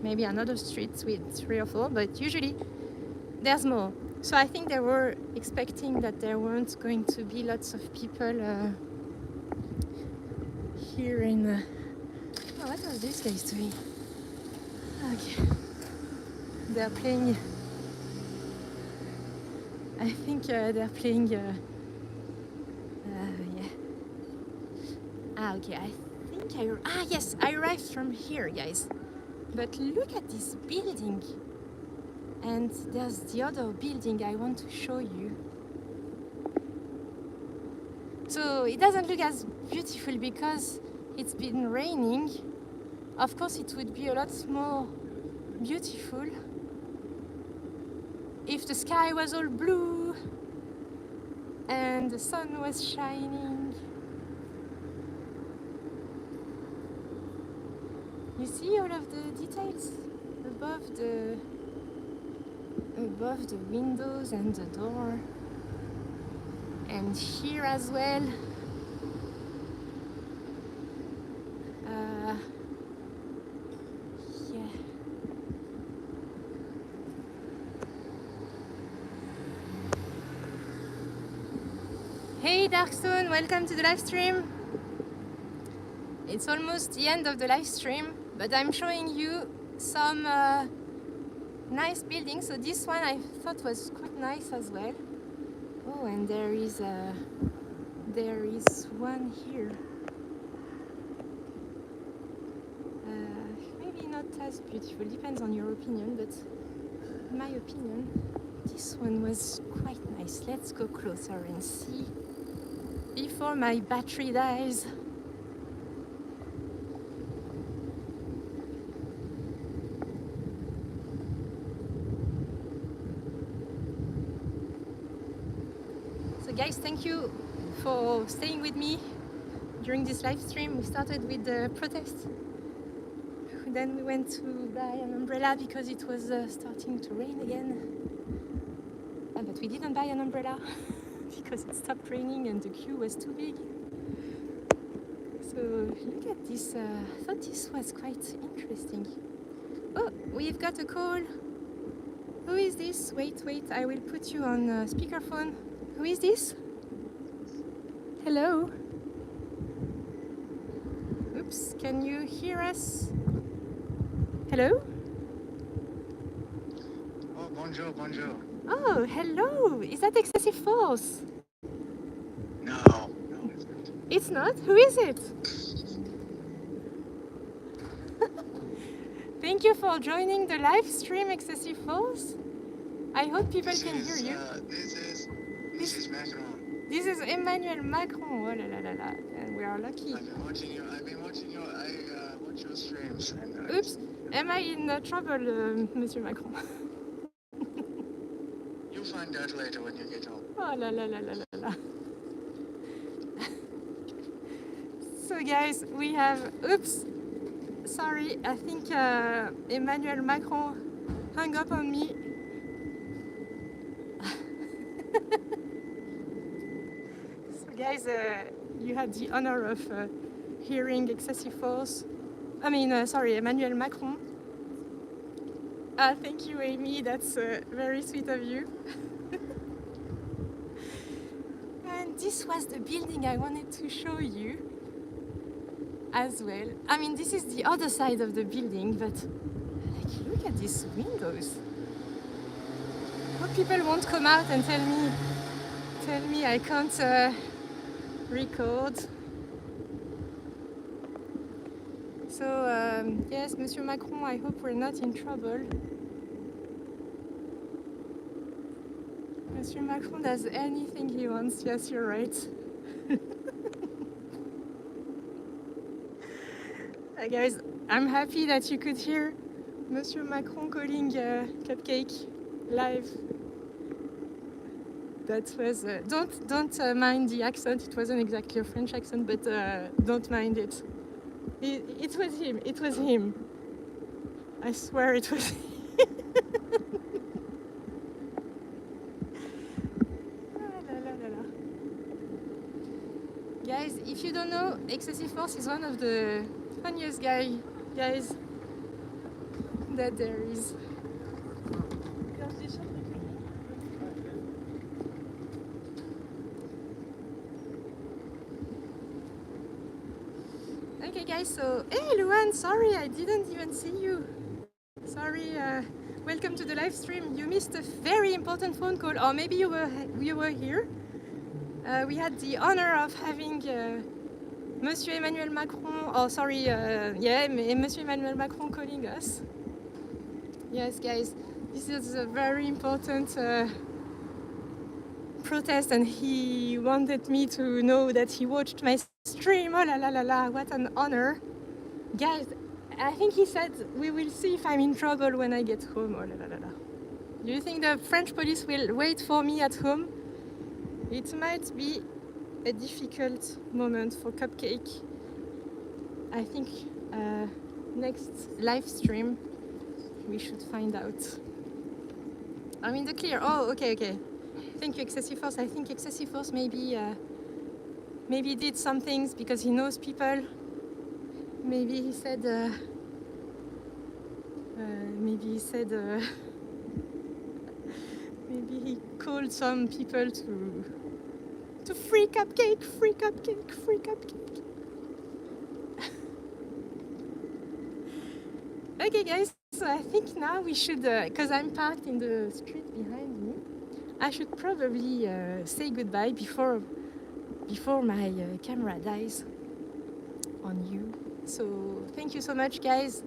maybe another street with 3 or 4, but usually there's more. So I think they were expecting that there weren't going to be lots of people here in... Oh, what are these guys doing? Okay. They're playing... I think they're playing... yeah. Okay, I think yes, I arrived from here, guys. But look at this building. And there's the other building I want to show you. So it doesn't look as beautiful because it's been raining. Of course, it would be a lot more beautiful if the sky was all blue and the sun was shining. You see all of the details above the windows and the door, and here as well. Yeah, Hey Darkstone, welcome to the live stream. It's almost the end of the live stream, but I'm showing you some nice buildings. So this one I thought was quite nice as well. Oh, and there is one here. Maybe not as beautiful, depends on your opinion, but in my opinion, this one was quite nice. Let's go closer and see before my battery dies. So guys, thank you for staying with me during this live stream. We started with the protest. Then we went to buy an umbrella because it was starting to rain again. But we didn't buy an umbrella because it stopped raining and the queue was too big. So look at this. I thought this was quite interesting. Oh, we've got a call. Who is this? Wait, I will put you on speakerphone. Who is this? Hello? Oops, can you hear us? Hello? Oh, bonjour, bonjour. Oh, hello! Is that excessive force? No, it's not. It's not? Who is it? Thank you for joining the live stream, Excessive Force. I hope people can hear you. This is Macron. This is Emmanuel Macron. Oh la la la la. And we are lucky. I've been watching your I watch your streams. And, Oops. Am I in trouble, Monsieur Macron? You'll find out later when you get home. Oh la la la la la la. So guys, we have, oops, sorry, I think Emmanuel Macron hung up on me. So guys, you had the honor of hearing Excessive Force. I mean, sorry, Emmanuel Macron. Thank you, Amy, that's very sweet of you. And this was the building I wanted to show you as well. I mean, this is the other side of the building, but like, look at these windows. Hope people won't come out and tell me I can't record. So yes, Monsieur Macron, I hope we're not in trouble. Monsieur Macron does anything he wants. Yes, you're right. Guys, I'm happy that you could hear Monsieur Macron calling Cupcake live. That was don't mind the accent. It wasn't exactly a French accent, but don't mind it. It was him. It was him. I swear it was him. Guys, if you don't know, Excessive Force is one of the funniest guys that there is. Okay guys, so hey Luan, sorry I didn't even see you. Sorry, welcome to the live stream. You missed a very important phone call, or maybe you were here. We had the honor of having Monsieur Emmanuel Macron, Monsieur Emmanuel Macron calling us. Yes guys, this is a very important protest, and he wanted me to know that he watched my stream. Oh la la la la, what an honor. Guys, I think he said we will see if I'm in trouble when I get home. Oh la la la la. Do you think the French police will wait for me at home? It might be a difficult moment for Cupcake. I think next live stream we should find out. I'm in the clear. Oh, okay. Thank you, Excessive Force. I think Excessive Force maybe did some things because he knows people. Maybe he said maybe he called some people to free cupcake, free cupcake, free cupcake. Okay guys, so I think now we should, because I'm parked in the street behind me, I should probably say goodbye before my camera dies on you. So thank you so much guys.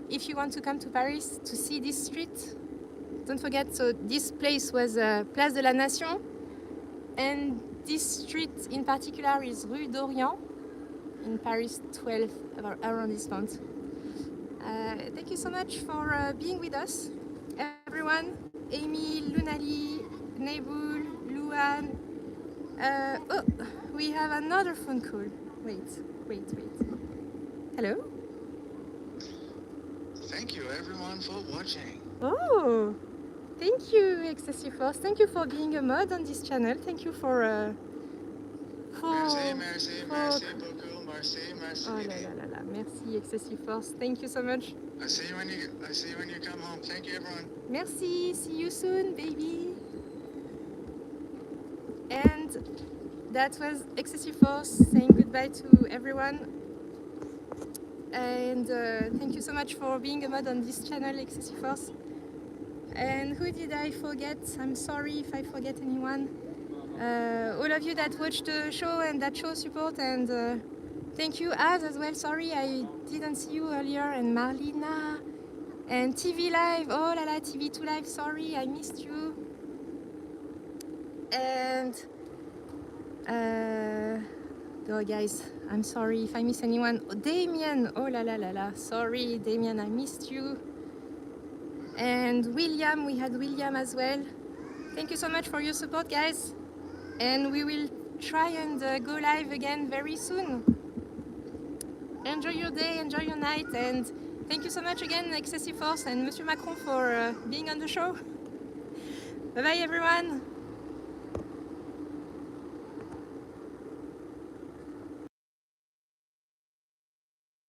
If you want to come to Paris to see this street, don't forget, so this place was Place de la Nation, and this street in particular is Rue d'Orient in Paris 12th arrondissement. Thank you so much for being with us, everyone. Amy, Lunali, Nebul, Luan. Oh, we have another phone call. Wait. Hello? Thank you everyone for watching. Oh, thank you, Excessive Force. Thank you for being a mod on this channel. Thank you for Merci beaucoup, merci. Oh là. Merci, Excessive Force. Thank you so much. I see you when you come home. Thank you, everyone. Merci. See you soon, baby. And that was Excessive Force saying goodbye to everyone. And thank you so much for being a mod on this channel, Excessive Force. And who did I forget? I'm sorry if I forget anyone. All of you that watched the show and that show support, and thank you as well. Sorry I didn't see you earlier, and Marlena and TV Live. Oh la la, TV2 Live. Sorry I missed you. And oh guys, I'm sorry if I miss anyone. Oh, Damien. Oh la la. Sorry Damien, I missed you. And William, we had William as well. Thank you so much for your support, guys. And we will try and go live again very soon. Enjoy your day, enjoy your night, and thank you so much again, Excessive Force and Monsieur Macron, for being on the show. Bye bye, everyone.